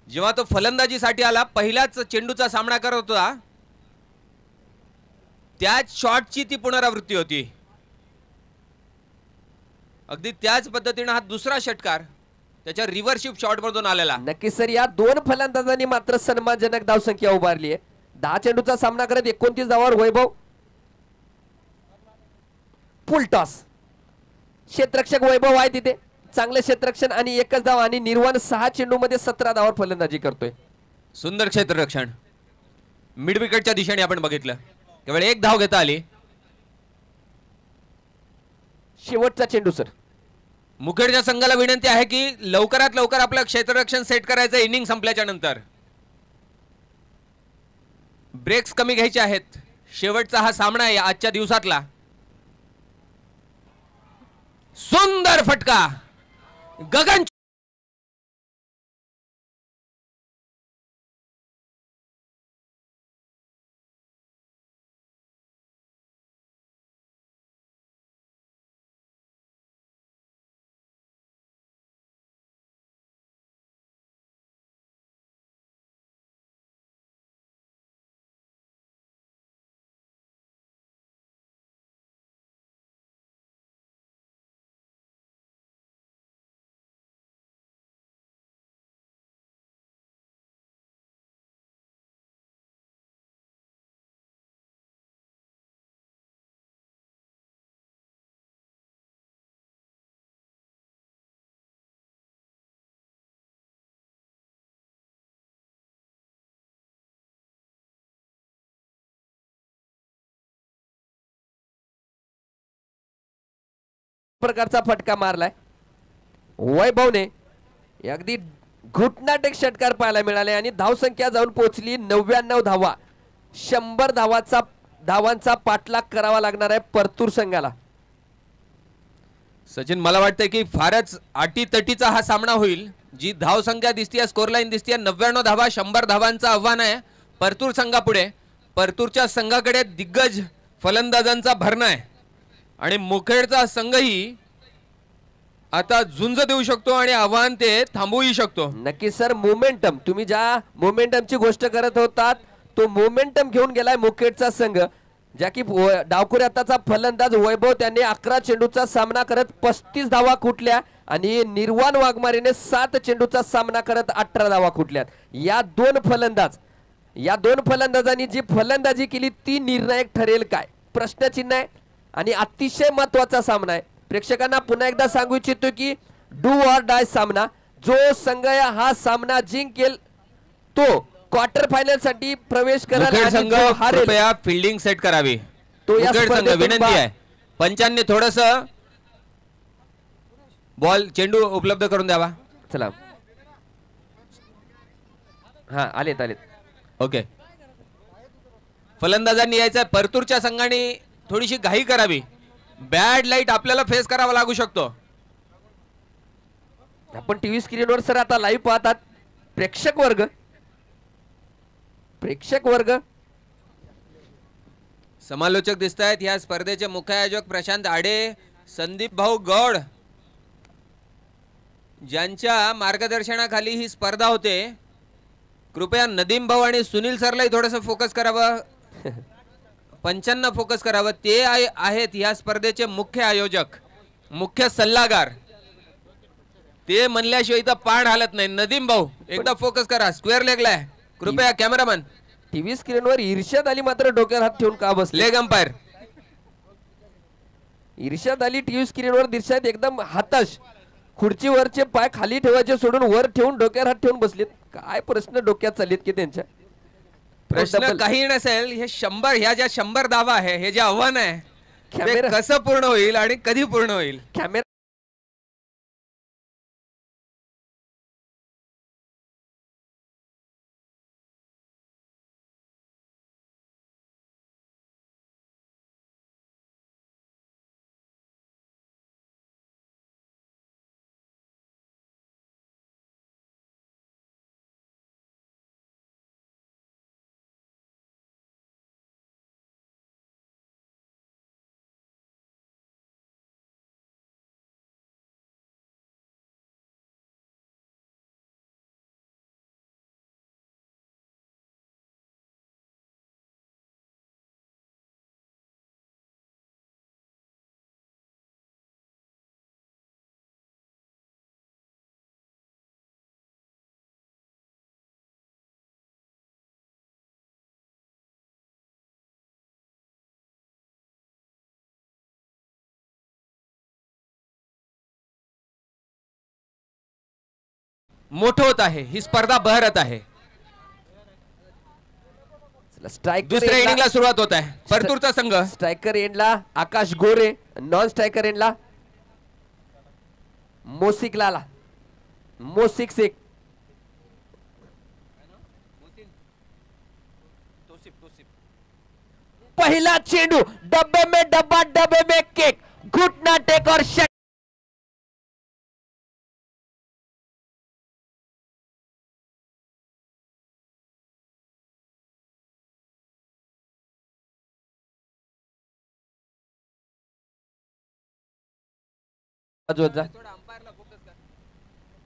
जेव्हा तो फलंदाजीसाठी आला पहिल्याच चेंडूचा सामना करत होता, त्याच शॉटची ती पुनरावृत्ती होती. अगदी त्याच पद्धतीने हा दुसरा षटकार त्याच्या रिव्हर्शिप शॉट मधून आलेला. नक्कीच सर, या 2 फलंदाजांनी मात्र सन्मानजनक धावसंख्या उभारली आहे. 10 चेंडूचा सामना करत 29 धावांवर वैभव. फुल टॉस. क्षेत्ररक्षक वैभव आहे तिथे, चांगले क्षेत्ररक्षण आणि एकच धाव. आणि निर्वाण 6 चेंडू मध्ये 17 धावांवर फलंदाजी करतोय. सुंदर क्षेत्ररक्षण. मिड विकेटच्या दिशेने आपण बघितलं, केवळ 1 धाव घेता आली. शेवटचा चेंडू सर. मुखेडच्या संघाला विनंती आहे की लवकरात लवकर आपलं क्षेत्ररक्षण सेट करायचं इनिंग संपल्याच्या नंतर. ब्रेक्स कमी घ्यायचे आहेत. शेवटचा हा सामना आहे आजच्या दिवसातला. सुंदर फटका. गगन प्रकारचा फटका मारलाय वैभवने. अगदी घुटनाटक षटकार पाहायला मिळाले आणि धावसंख्या जाऊन पोहोचली 99 धावा. 100 धावांचा पाठलाग करावा लागणार आहे परतूर संघाला. सचिन, मला वाटतंय की फारच अटीतटीचा हा सामना होईल. जी धाव संख्या दिसतीये, स्कोर लाईन दिसतीये, 99 धावा, 100 धावांचं आव्हान आहे परतूर संघापुढे. परतूरच्या संघाकडे दिग्गज फलंदाजांचा भरणा आहे आणि मुखेडचा संघही आता झुंज देऊ शकतो आणि आव्हान ते थांबवू शकतो. नक्की सर, मोमेंटम, तुम्ही ज्या मोमेंटमची गोष्ट करत होतात तो मोमेंटम घेऊन गेलाय मुखेडचा संघ. ज्या की डावखुरी आताचा फलंदाज वैभव त्यांनी 11 चेंडूचा सामना करत 35 धावा कुठल्या आणि निर्वाण वाघमारेने 7 चेंडूचा सामना करत 18 धावा कुठल्यात. या दोन फलंदाजांनी जी फलंदाजी केली ती निर्णायक ठरेल काय, प्रश्नचिन्ह आहे आणि अतिशय महत्वाचा सामना आहे. प्रेक्षकांना पुन्हा एकदा सांगू इच्छितो की डू ऑर डाय सामना. जो संघ हा सामना जिंकेल तो क्वार्टर फायनल साठी प्रवेश करेल. संघ कृपया फिल्डिंग सेट करावी. तो या संघ विनंती आहे पंचांनी थोडस बॉल चेंडू उपलब्ध करून द्यावा. चला, हा आलेत. ओके, फलंदाजांनी यायचं. परतूरच्या संघाने थोडीशी घाई करावी. बॅड लाईट आपल्याला फेस करावा लागू शकतो. आपण टीव्ही स्क्रीनवर सर आता लाईव्ह पाहतात. प्रेक्षक वर्ग समालोचक दिसत आहेत. या स्पर्धेचे मुख्य आयोजक प्रशांत आडे, संदीप भाऊ गौड ज्यांच्या मार्गदर्शनाखाली ही स्पर्धा होते. कृपया नदीम भाऊ आणि सुनील सरलाही थोडंसं फोकस करावं, पंचांना फोकस करावं. ते आहेत या स्पर्धेचे मुख्य आयोजक, मुख्य सल्लागार. ते म्हणल्याशिवाय इथं पाण हालत नाही. नदीम भाऊ एकदा फोकस करा, स्क्वेअर लेगला आहे. कृपया कॅमेरामन. टीव्ही स्क्रीनवर इर्षाद अली मात्र डोक्यावर हात ठेवून का बसले? लेग अंपायर इर्षाद अली टीव्ही स्क्रीनवर दिसत एकदम हताश. खुर्चीवरचे पाय खाली ठेवायचे सोडून वर ठेवून डोक्यावर हात ठेवून बसलेत. काय प्रश्न डोक्यात चाललेत की त्यांच्या? प्रश्न काही नसेल, हे 100 ह्या ज्या 100 धावा आहे, हे जे आव्हान आहे ते कसं पूर्ण होईल आणि कधी पूर्ण होईल. कॅमेरा मोठं होत आहे, ही स्पर्धा बहरत आहे. दुसऱ्या इनिंगला सुरुवात होत आहे. परतूरचा संघ स्ट्रायकर एंडला आकाश गोरे, नॉन स्ट्रायकर एंडला मोसिक लाला, मोसिक शेख. पहला चेंडू, डब्बे में डब्बा, डब्बे में केक, घुटना टेक और शट.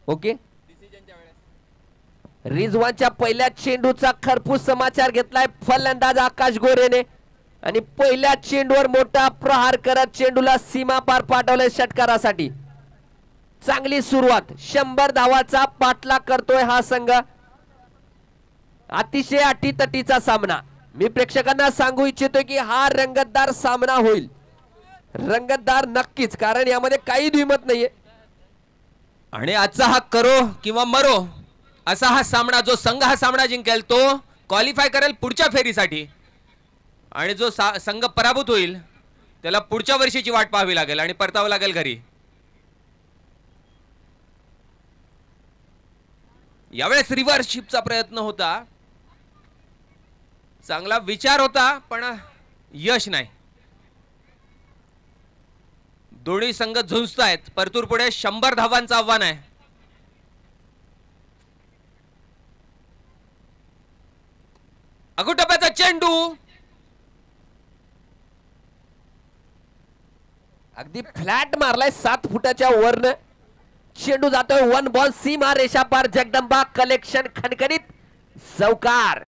ओके, रिजवानच्या पहिल्या चेंडूचा खरपूस समाचार घेतलाय फलंदाज आकाश गोरेने आणि पहिल्या चेंडूवर मोठा प्रहार करत चेंडूला सीमा पार पाठवले षटकारासाठी. चांगली सुरुवात, 100 धावाचा पाठलाग करतोय हा संघ. अतिशय अटीतटीचा सामना. मी प्रेक्षकांना सांगू इच्छितो की हा रंगतदार सामना होईल. रंगतदार नक्कीच, कारण यामध्ये काही द्विमत नाहीये. आणि आजचा हा करो किंवा मरो असा हा सामना, जो संघ हा सामना जिंकेल तो क्वालिफाय करेल पुढच्या फेरीसाठी आणि जो संघ पराभूत होईल त्याला पुढच्या वर्षीची वाट पाहावी लागेल आणि परतावं लागेल घरी. यावेळेस रिव्हर्सशिपचा प्रयत्न होता, चांगला विचार होता पण यश नाही. दोन्ही संघ झुंजतायत. परतूर पुढे 100 धावांचं आव्हान आहे. अगुटप्प्याचा चेंडू अगदी फ्लॅट मारलाय 7 फुटाच्या वरनं. चेंडू जातोय 1 बॉल सीमा रेषा पार. जगदंबा कलेक्शन खणखणीत चौकार.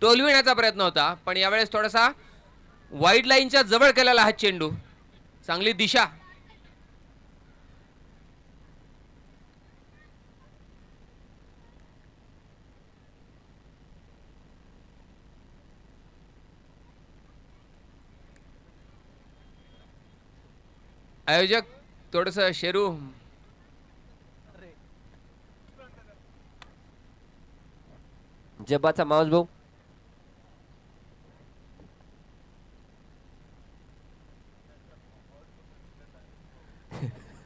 टोलविण्याचा प्रयत्न होता, पण यावेळेस थोडासा वाईड लाईनच्या जवळ केलेला हा चेंडू. चांगली दिशा. आयोजक थोडस शेरू जब्बाचा माऊस भाऊ.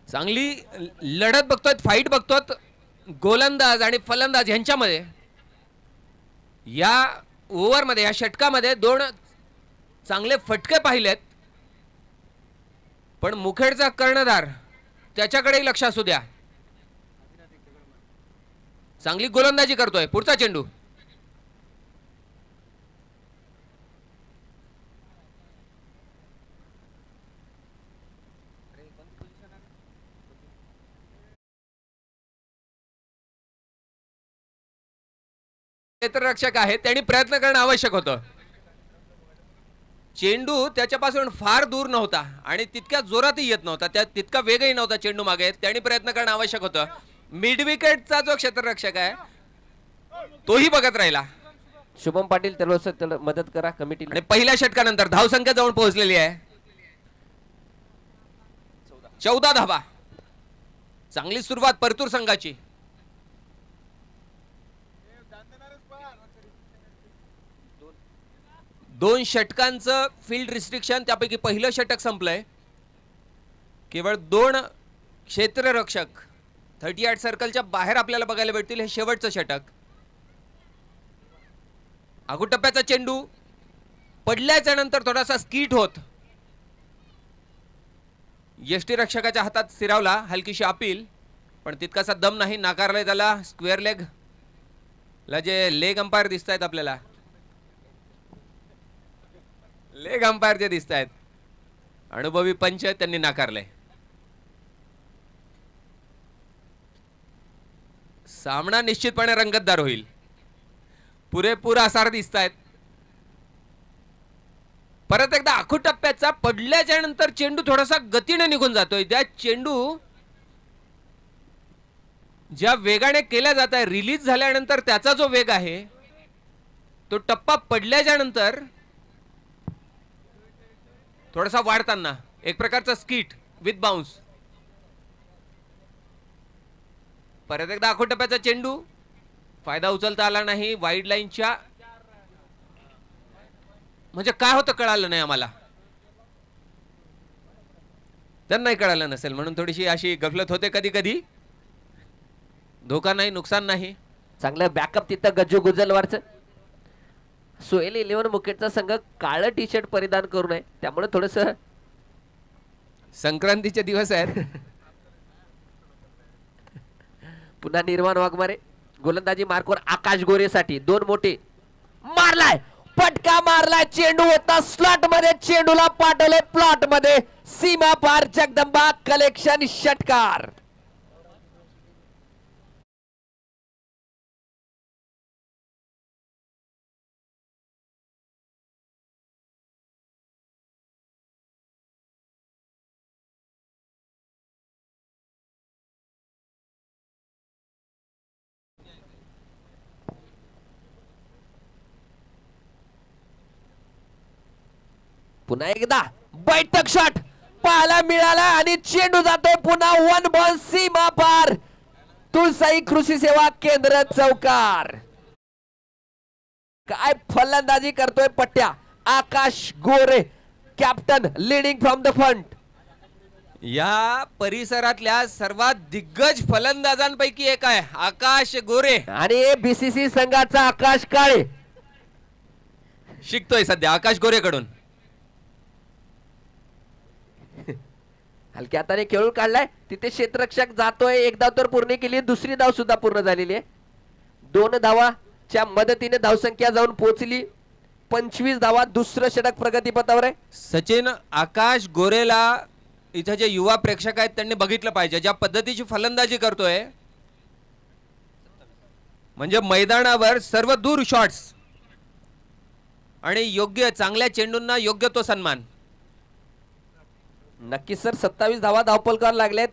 चांगली लढत बघतोय, फाईट बघतोय गोलंदाज आणि फलंदाज यांच्यामध्ये. या ओव्हरमध्ये, या षटकामध्ये 2 चांगले फटके पाहिलेत, पण मुखेडचा कर्णधार त्याच्याकडेही लक्ष असू द्या. चांगली गोलंदाजी करतोय. पुढचा चेंडू क्षेत्ररक्षक आहे, त्यांनी प्रयत्न करणं आवश्यक होतं. चेंडू त्याच्यापासून फार दूर नव्हता आणि तितक्या जोरातही येत नव्हता, त्या तितका वेगही नव्हता चेंडू मागे. त्यांनी प्रयत्न करणं आवश्यक होतं. मिड विकेटचा जो क्षेत्ररक्षक आहे तोही बघत राहिला. शुभम पाटील त्याला मदत करा कमिटी. आणि पहिल्या षटकानंतर धावसंख्या जाऊन पोहोचलेली आहे 14 धावा. चांगली सुरुवात परतूर संघाची. दोन षटकांचं फील्ड रिस्ट्रिक्शन, त्यापैकी पहिलं षटक संपलंय. केवळ 2 क्षेत्ररक्षक 38 सर्कलच्या बाहेर आपल्याला बघायला भेटतील. हे शेवटचं षटक. अगुटप्प्याचा चेंडू पडल्याच्या नंतर थोडासा स्कीट होत यष्टीरक्षकाच्या हातात स्थिरावला. हलकीशी अपील, पण तितकासा दम नाही. नाकारलाय त्याला. स्क्वेअर लेग ला जे लेग अंपायर दिसत आहेत आपल्याला, लेग अंपायर जे दिसत आहेत, अनुभवी पंच, त्यांनी नाकारलंय. सामना निश्चितपणे रंगतदार होईल. पुरेपूर आसार दिसत आहेत. परत एकदा अगुटप्प्याचा पडल्याच्या नंतर चेंडू थोडासा गतीने निघून जातोय. त्या चेंडू ज्या वेगाने केला जात आहे, रिलीज झाल्यानंतर त्याचा जो वेग आहे तो टप्पा पडल्याच्या नंतर थोडासा वाढताना एक प्रकारचा स्कीट विथ बाउन्स. परत एकदा अगुटप्प्याचा चेंडू. फायदा उचलता आला नाही. वाईड लाईनच्या, म्हणजे काय होतं कळालं नाही आम्हाला. त्यांनाही कळालं नसेल म्हणून थोडीशी अशी गफलत होते कधी कधी. धोका नाही, नुकसान नाही. चांगलं बॅकअप तिथं गज्जू गुजलवारचं. सोहेल 11 मुकेटचा संघ काळं टी शर्ट परिधान करू नये, त्यामुळे थोडस संक्रांतीचे दिवस आहेत. पुन्हा निर्माण वाघमारे. गोलंदाजी मार्कवर आकाश गोरेसाठी 2 मोठे. मारलाय, फटका मारलाय. चेंडू होता स्लॉट मध्ये. चेंडूला पाठवले प्लॉट मध्ये. सीमा पार. जगदंबा कलेक्शन षटकार. पुन्हा एकदा बैठक शॉट पाहायला मिळाला आणि चेंडू जातोय पुन्हा 1 बॉल सीमा पार. तुळसाई कृषी सेवा केंद्र चौकार. काय फलंदाजी करतोय पट्ट्या. Akash Gore captain leading from the front. या परिसरातल्या सर्वात दिग्गज फलंदाजांपैकी एक आहे आकाश गोरे. आणि बीसीसी संघाचा आकाश काळे शिकतोय सध्या आकाश गोरेकडून. हलक्या हाताने खेळून काढलाय. तिथे क्षेत्ररक्षक जातोय. एक धाव तर पूर्ण केली. दुसरी धाव सुद्धा पूर्ण झालेली आहे. 2 धावाच्या मदतीने धावसंख्या जाऊन पोहोचली 25 धावा. दुसरं षटक प्रगतीपथावर आहे. सचिन, आकाश गोरेला इथं जे युवा प्रेक्षक आहेत त्यांनी बघितलं पाहिजे. ज्या पद्धतीची फलंदाजी करतोय म्हणजे मैदानावर सर्व दूर शॉट्स आणि योग्य चांगल्या चेंडूंना योग्य तो सन्मान. नक्की सर 27 धावा धावपलकावर लागल्यात.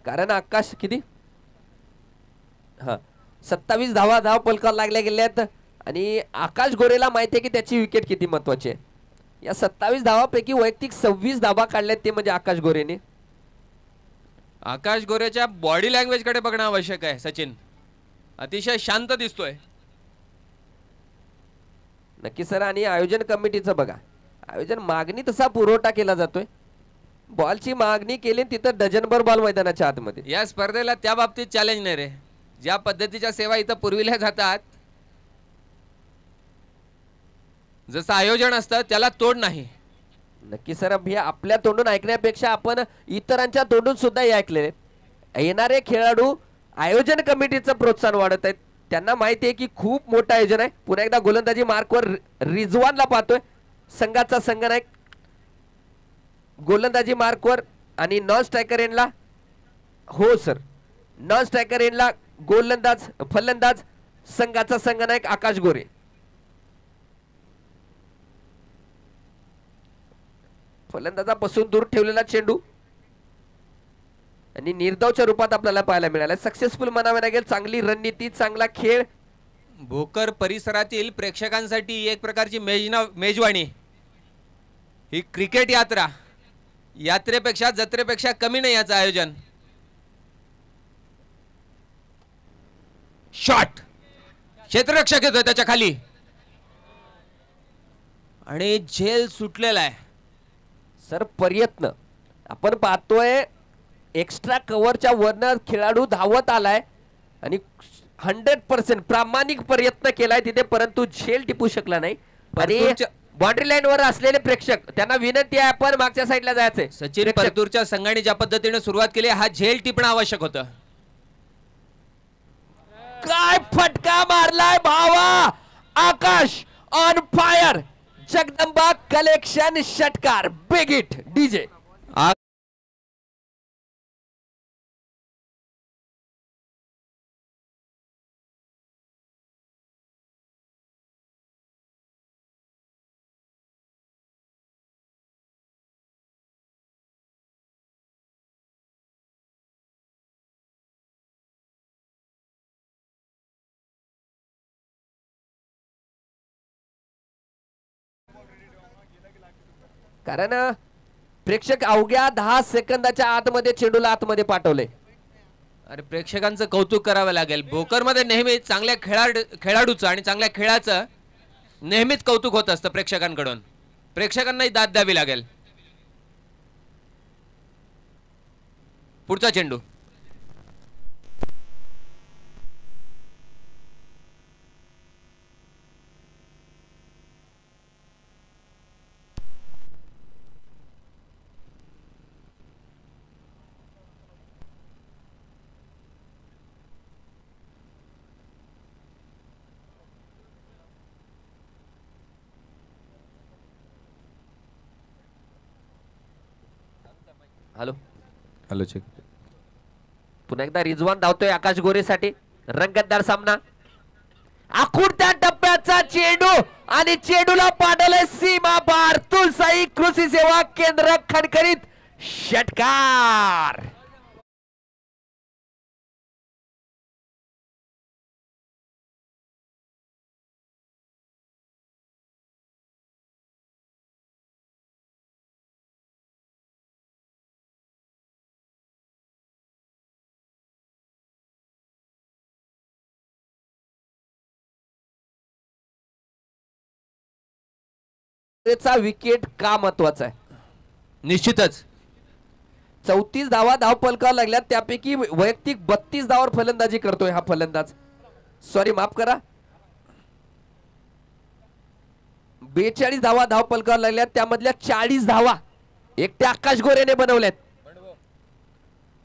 कारण आकाश किती 27 धावा धावपलकावर लागल्या गेल्यात. आणि आकाश गोरेला माहिती आहे की त्याची विकेट किती महत्वाची आहे. या 27 धावापैकी वैयक्तिक 26 धावा काढल्यात ते म्हणजे आकाश गोरेने. आकाश गोरेच्या बॉडी लँग्वेज कडे बघणं आवश्यक आहे. सचिन अतिशय शांत दिसतोय. नक्की सर. आणि आयोजन कमिटीचं बघा. आयोजन मागणी तसा पुरवठा केला जातोय. बॉलची मागणी केली तिथं डझनभर बॉल मैदानाच्या आतमध्ये. या स्पर्धेला त्या बाबतीत चॅलेंज नाही रे. ज्या पद्धतीच्या सेवा इथं पुरविल्या जातात जसं आयोजन असतं त्याला तोड नाही. नक्की सर. हे आपल्या तोंडून ऐकण्यापेक्षा आपण इतरांच्या तोंडून सुद्धा हे ऐकलेले. येणारे खेळाडू आयोजन कमिटीचं प्रोत्साहन वाढत आहेत. त्यांना माहिती आहे की खूप मोठं आयोजन आहे. पुन्हा एकदा गोलंदाजी मार्कवर रिजवानला पाहतोय संघाचा संघनायक. गोलंदाजी मार्कवर आणि नॉन स्ट्रायकर एंडला हो सर नॉन स्ट्रायकर एंडला गोलंदाज फलंदाज संघाचा संघनायक आकाश गोरे. फलंदाजापासून दूर ठेवलेला चेंडू आणि निर्धावच्या रूपात आपल्याला पाहायला मिळाला. सक्सेसफुल म्हणावे लागेल. चांगली रणनीती, चांगला खेळ. भोकर परिसरातील प्रेक्षकांसाठी एक प्रकारची मेजवानी. ही क्रिकेट यात्रा यात्रेपेक्षा जत्रेपेक्षा कमी नाही याचं आयोजन. शॉट क्षेत्ररक्षक येतोय त्याच्या खाली आणि झेल सुटलेला आहे. सर प्रयत्न आपण पाहतोय एक्स्ट्रा कव्हरच्या वरनं खेळाडू धावत आलाय आणि 100% प्रामाणिक प्रयत्न केलाय तिथे. परंतु झेल टिपू शकला नाही. आणि बाउंड्री लाईन वर असलेले प्रेक्षक त्यांना विनंती आहे आपण मागच्या साईडला जायचंय. सचिन परतूरच्या संघाने ज्या पद्धतीने सुरुवात केली हा झेल टिपणं आवश्यक होतं. काय फटका मारलाय भावा. आकाश ऑन फायर. जगदंबा कलेक्शन षटकार. Big hit DJ. कारण प्रेक्षक अवघ्या 10 सेकंदाच्या आतमध्ये चेंडूला आतमध्ये पाठवले. अरे प्रेक्षकांचं कौतुक करावं लागेल. भोकरमध्ये नेहमी चांगल्या खेळाडूचं आणि चांगल्या खेळाचं नेहमीच कौतुक होत असतं प्रेक्षकांकडून. प्रेक्षकांनाही दाद द्यावी लागेल. पुढचा चेंडू हॅलो हॅलो चेक. पुन्हा एकदा रिजवान धावतोय आकाश गोरेसाठी. रंगतदार सामना. आखूड त्या टप्प्याचा चेंडू आणि चेंडूला पाडलंय सीमा पार. तुळसाई कृषी सेवा केंद्र खणखणीत षटकार. विकेट का महत्वाचा आहे. निश्चितच 34 धावा धाव फलकावर लागल्यात, त्यापैकी वैयक्तिक 32 धावावर फलंदाजी करतोय हा फलंदाज. सॉरी, माफ करा, 42 धावा धाव फलकावर लागल्यात, त्यामधल्या 40 धावा एकट्या आकाश गोरेने बनवल्यात.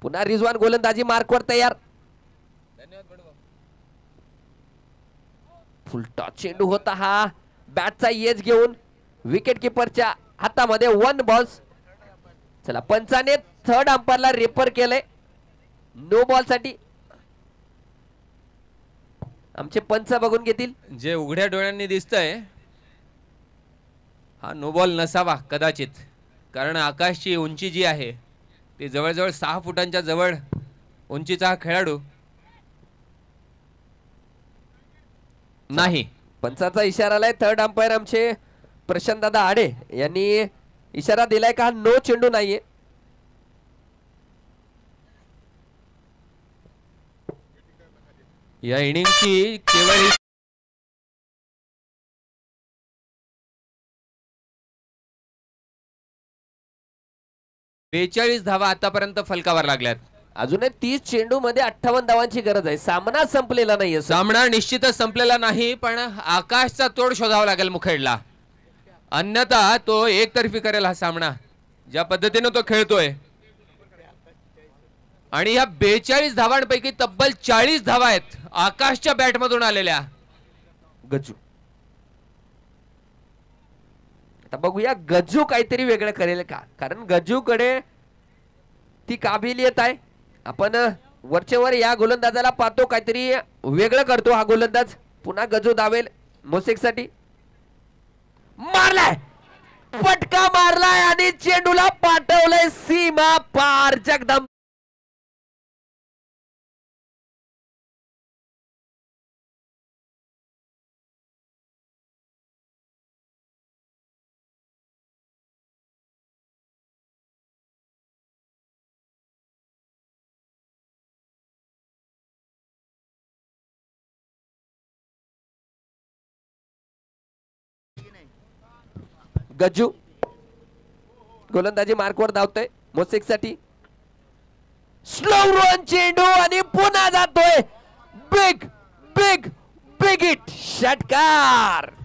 पुन्हा रिजवान गोलंदाजी मार्कवर तयार. फुलटॉस चेंडू होता हा, बॅटचा एज घेऊन विकेट किपरच्या हातामध्ये 1 बॉल्स. चला, पंचाने थर्ड अंपायरला रेफर केलंय नो बॉल साठी. आमचे पंच बघून घेतील. जे उघड्या डोळ्यांनी दिसतंय हा नो बॉल नसावा कदाचित, कारण आकाशची उंची जी आहे ती जवळजवळ 6 फुटांच्या जवळ उंचीचा हा खेळाडू नाही. पंचाचा इशारा आलाय. थर्ड अंपायर आमचे प्रशांत दादा आडे यांनी इशारा दिलाय का नो चेंडू नाहीये. या इनिंगची केवळ 42 धावा आतापर्यंत फलकावर लागल्यात. अजूनही 30 चेंडू मध्ये 58 धावांची गरज आहे. सामना संपलेला नाहीये. सामना निश्चितच संपलेला नाही, पण आकाशचा तोड शोधावा लागेल मुखेडला, अन्यथा तो एकतर्फी करेल हा सामना ज्या पद्धतीने तो खेळतोय. आणि या 42 धावांपैकी तब्बल 40 धावा आहेत आकाशच्या बॅटमधून आलेल्या. गज्जू, आता बघूया गज्जू काहीतरी वेगळं करेल का, कारण गज्जूकडे ती काबिलियत आहे. आपण वरचेवर या गोलंदाजाला पाहतो, काहीतरी वेगळं करतो हा गोलंदाज. पुन्हा गज्जू धावेल मोसेक साठी. मारलाय, फटका मारलाय आणि चेंडूला पाठवलंय सीमा पार. जगदम गज्जू गोलंदाजी मार्कवर धावतोय मोसेक साठी. स्लो रन चेंडू आणि पुन्हा जातोय. बिग बिग बिग हिट, षटकार.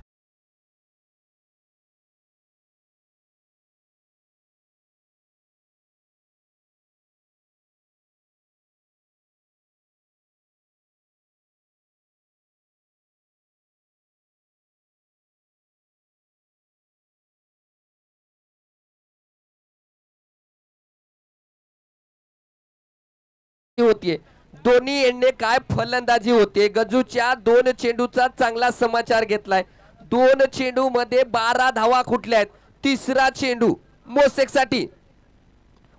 होतीये दोन्ही एंडने काय फलंदाजी होते. गजूच्या 2 चेंडूचा चांगला समाचार घेतलाय. 2 चेंडू मध्ये 12 धावा खुटल्या आहेत. तिसरा चेंडू मोसेक साठी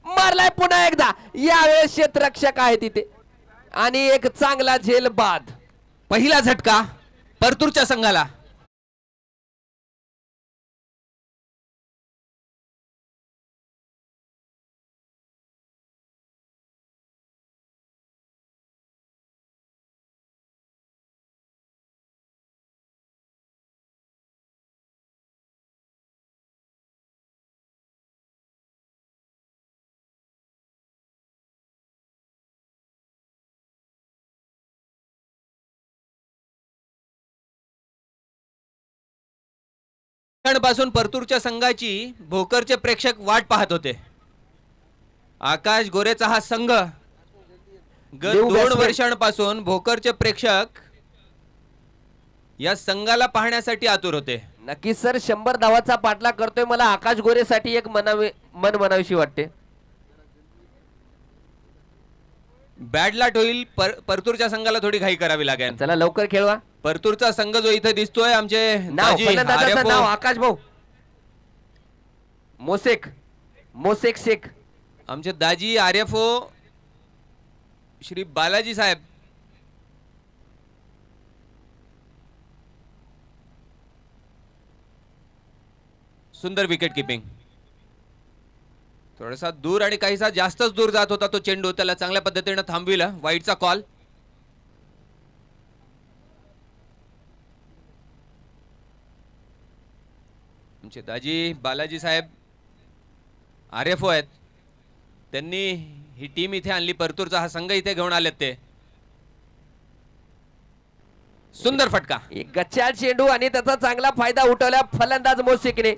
मारलाय पुन्हा एकदा. यावेळेस क्षेत्ररक्षक आहे तिथे आणि एक चांगला झेल बाद. पहिला झटका परतूरच्या संघाला. पासून परतूरच्या संघाची भोकरचे प्रेक्षक वाट पाहत होते. आकाश गोरेचा हा संघ गत 2 वर्षांपासून भोकरचे प्रेक्षक या संघाला पाहण्यासाठी आतुर होते. नक्की सर, 100 धावाचा पाठलाग करतोय. मला आकाश गोरेसाठी एक मन म्हणावीशी वाटते. बॅडलाट होईल. परतूरच्या संघाला थोडी घाई करावी लागेल. चला लवकर खेळवा. परतूरचा संघ जो इथे दिसतोय, आमचे फलंदाजाचं नाव आकाश भाऊ मोसेक शेख, आमचे दाजी आर्यफो श्री बालाजी साहेब. सुंदर विकेट किपिंग. थोडासा दूर आणि काहीसा जास्तच दूर जात होता तो चेंडू, त्याला चांगल्या पद्धतीने थांबविलं. वाईडचा कॉल. आमचे दाजी बालाजी साहेब आरएफओ आहेत. त्यांनी ही टीम इथे आणली, परतूरचा हा संघ इथे घेऊन आलेत ते. सुंदर फटका, एक गच्चाळ चेंडू आणि त्याचा चांगला फायदा उठवला फलंदाज मोसिकने.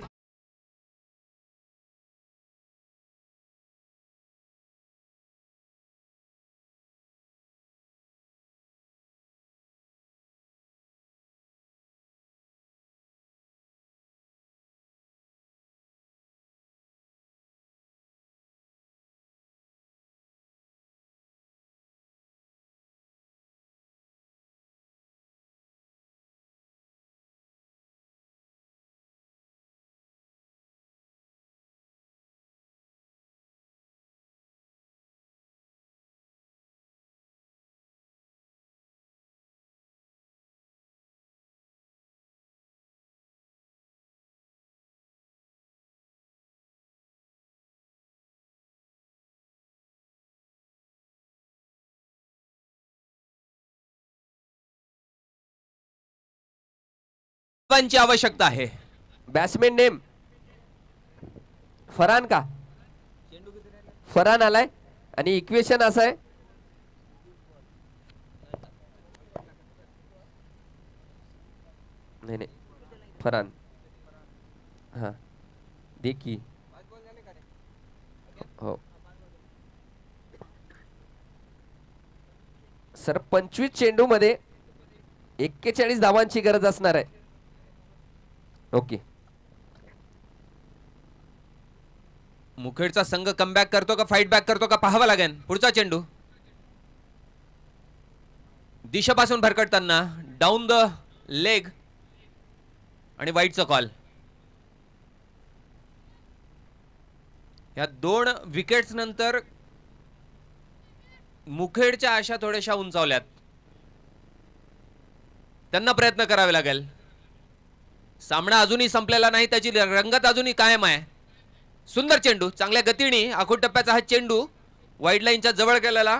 ची आवश्यकता आहे. बॅट्समॅन नेम फरान का? फरान आलाय आणि इक्वेशन असं आहे, नाही नाही फरान, हा देखी हो सर. 25 चेंडू मध्ये 41 धावांची गरज असणार आहे. ओके, मुखेडचा संघ कमबॅक करतो का फाईट बॅक करतो का पाहावं लागेल. पुढचा चेंडू दिशेपासून भरकटताना डाऊन द लेग आणि वाईटचा कॉल. या 2 विकेट्स नंतर मुखेडच्या आशा थोड्याशा उंचावल्यात. त्यांना प्रयत्न करावे लागेल. सामना अजूनही संपलेला नाही, त्याची रंगत अजूनही कायम आहे. सुंदर चेंडू, चांगल्या गतीने आखूड टप्प्याचा हा चेंडू वाईड लाईनच्या जवळ गेलेला.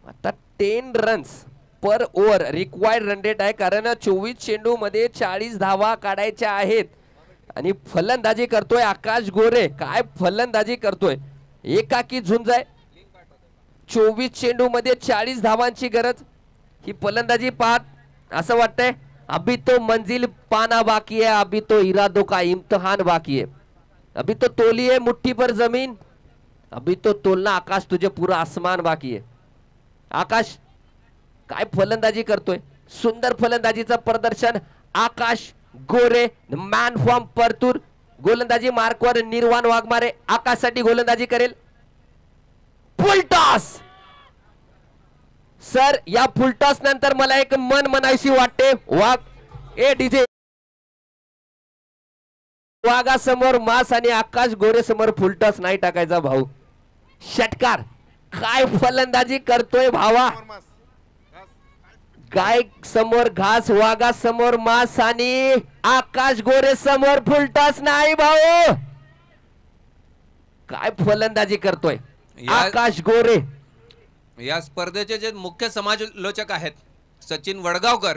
आता 10 रन्स पर ओव्हर रिक्वायर्ड रन रेट आहे, कारण 24 चेंडू मध्ये 40 धावा काढायच्या आहेत. आणि फलंदाजी करतोय आकाश गोरे. काय फलंदाजी करतोय, एकाकी झुंज आहे. 24 चेंडू मध्ये 40 धावांची गरज. ही फलंदाजी पाहत असं वाटतंय अभी तो मंजिल पाना बाकी है, अभी तो इरादों का इम्तिहान बाकी है, अभी तो तोली है मुट्ठी पर जमीन, अभी तो तोलना आकाश तुझे पूरा आसमान बाकी है. आकाश काय फलंदाजी करतोय, सुंदर फलंदाजीचं प्रदर्शन आकाश गोरे, मॅन फ्रॉम परतूर. गोलंदाजी मार्कवर निर्वाण वाघमारे आकाशसाठी गोलंदाजी करेल. फुलटॉस सर, या फुलटॉस नंतर मला एक मन म्हणायची वाटते. वाघ ए डीजे वाघासमोर मास आणि आकाश गोरे समोर फुलटॉस नाही टाकायचा भाऊ. षटकार, काय फलंदाजी करतोय भावा. गाय समोर घास, वाघा समोर मास आणि आकाश गोरे समोर फुलटॉस नाही भाऊ. काय फलंदाजी करतोय आकाश गोरे. या स्पर्धेचे जे मुख्य समालोचक आहेत सचिन वडगावकर.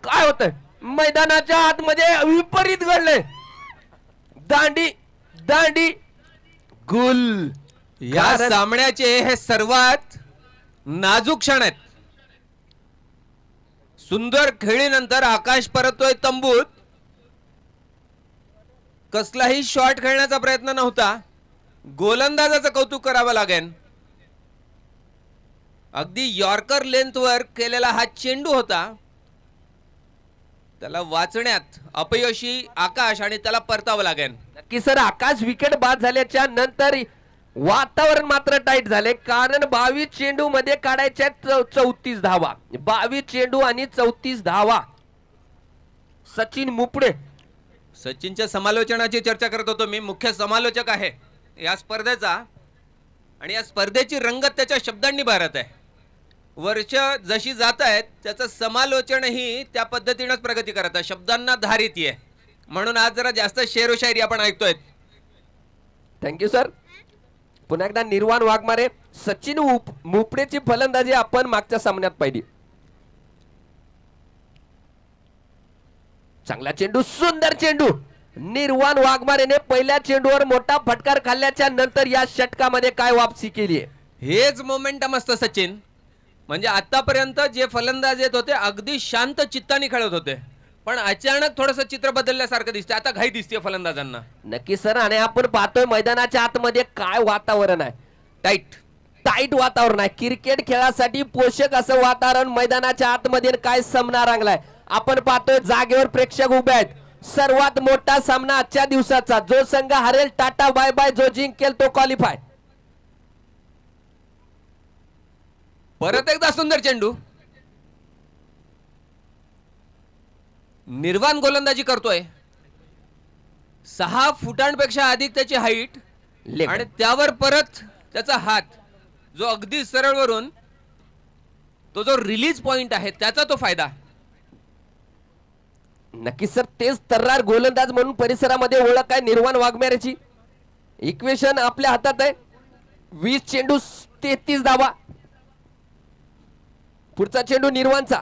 काय होतंय मैदानाच्या आतमध्ये, विपरीत घडलंय. दांडी दांडी गुल. या सामन्याचे हे सर्वात नाजूक क्षण आहेत. सुंदर खेळीनंतर आकाश परततोय तंबूत. कसलाही शॉट खेळण्याचा प्रयत्न नव्हता. गोलंदाजाचं कौतुक करावं लागेल. अगदी यॉर्कर लेंथवर केलेला हा चेंडू होता. त्याला वाचण्यात अपयशी आकाश आणि त्याला परतावं लागेल. नक्की सर, आकाश विकेट बाद झाल्याच्या नंतर वातावरण मात्र टाईट झाले, कारण 22 चेंडू मध्ये काढायच्या 34 धावा. 22 चेंडू आणि 34 धावा. सचिन मुपडे. सचिनच्या समालोचनाची चर्चा करत होतो मी. मुख्य समालोचक आहे या स्पर्धेचा आणि या स्पर्धेची रंगत त्याच्या शब्दांनी भारत आहे. वर्ष जशी जात आहेत त्याचं समालोचनही त्या पद्धतीनेच प्रगती करत आहे. शब्दांना धार येते, म्हणून आज जरा जास्त शेर व शायरी आपण ऐकतोय. Thank you sir. पुन्हा एकदा निर्वाण वाघमारे. सचिन मुपडेची फलंदाजी आपण मागच्या सामन्यात पाहिली. चांगला चेंडू, सुंदर चेंडू. निर्वाण वाघमारेने पहिल्या चेंडूवर मोठा फटकार खाल्ल्याच्या नंतर या षटकामध्ये काय वापसी केली आहे. हेच मोमेंटम असतं सचिन. म्हणजे आतापर्यंत जे फलंदाज येत होते अगदी शांत चित्ताने खेळत होते, पण अचानक थोडंसं चित्र बदलल्यासारखं दिसते. आता घाई दिसते फलंदाजांना. नक्की सर. आणि आपण पाहतोय मैदानाच्या आतमध्ये काय वातावरण आहे. टाईट टाईट वातावरण आहे. क्रिकेट खेळासाठी पोषक असं वातावरण मैदानाच्या आतमध्ये काय सामना रंगलाय. आपण पाहतोय जागेवर प्रेक्षक उभे आहेत. सर्वात मोठा सामना आजच्या दिवसाचा. जो संघ हरेल टाटा बाय बाय, जो जिंकेल तो क्वालिफाय. परत एकदा सुंदर चेंडू. निर्वाण गोलंदाजी करतोय. 6 फुटांपेक्षा अधिक त्याची हाईट आणि त्यावर परत त्याचा हात, जो अगदी सरळ वरून तो जो रिलीज पॉइंट आहे त्याचा तो फायदा. नक्की सर. तेच तर्रार गोलंदाज म्हणून परिसरामध्ये ओळख आहे निर्वाण वाघमारेची. इक्वेशन आपल्या हातात आहे. 20 चेंडू 33 धावा. पुढचा चेंडू निर्वाणचा.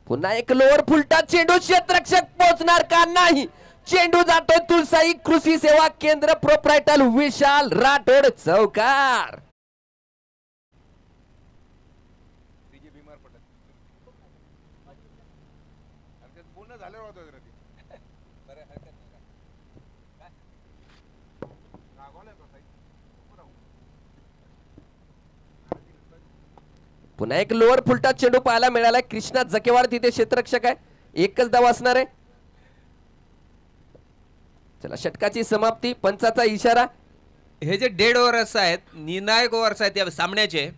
पुन्हा एक लोअर फुलटा चेंडू. क्षेत्ररक्षक पोहोचणार का नाही. चेंडू जातोय तुळसाई कृषी सेवा केंद्र प्रोप्रायटर विशाल राठोड चौकार. पुन्हा एक लोअर फुलटा चेंडू पाहायला मिळाला. कृष्णा जकेवाड तिथे क्षेत्ररक्षक आहे. एकच धाव असणार आहे. चला षटकाची समाप्ती. पंचाचा इशारा. हे जे डेड ओव्हर्स आहेत, निर्णायक ओव्हर्स आहेत या सामन्याचे,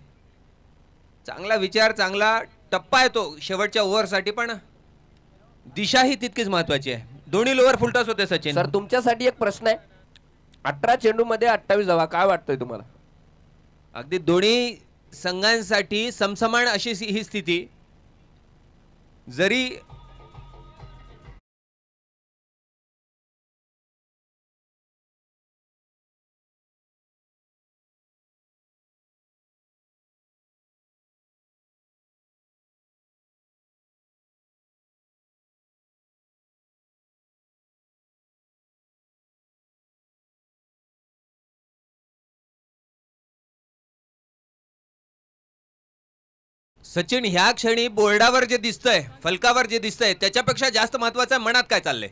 चांगला विचार, चांगला टप्पा आहे तो शेवटच्या ओव्हरसाठी, पण दिशा ही तितकीच महत्वाची आहे. दोन्ही लोअर फुलटॉस होते सचिन. सर तुमच्यासाठी एक प्रश्न आहे. 18 चेंडू मध्ये 28 धावा. काय वाटतंय तुम्हाला. अगदी दोन्ही संघांसाठी समसमान अशी ही स्थिती. जरी सचिन ह्या क्षणी बोर्डावर जे दिसतंय, फलकावर जे दिसतंय, त्याच्यापेक्षा जास्त महत्वाचं मनात काय चाललंय.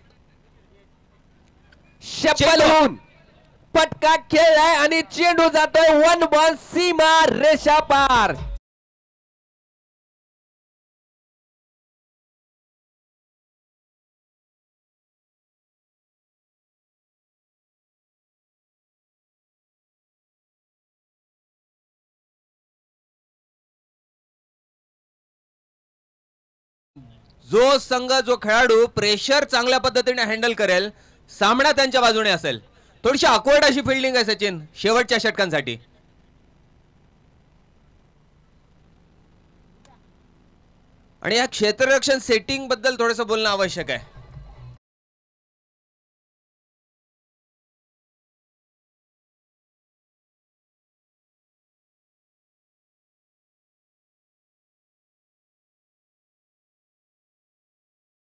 शपल होऊन पटका खेळलाय आणि चेंडू जातोय 1 बॉल सीमा रेषा पार. जो संघ, जो खेळाडू प्रेशर चांगल्या पद्धतीने हँडल करेल, सामना त्यांच्या बाजूने असेल. थोडीशी ऑकवर्ड अशी फिल्डिंग आहे सचिन शेवटच्या षटकांसाठी. आणि या क्षेत्ररक्षण सेटिंग बद्दल थोडंसं बोलणं आवश्यक आहे.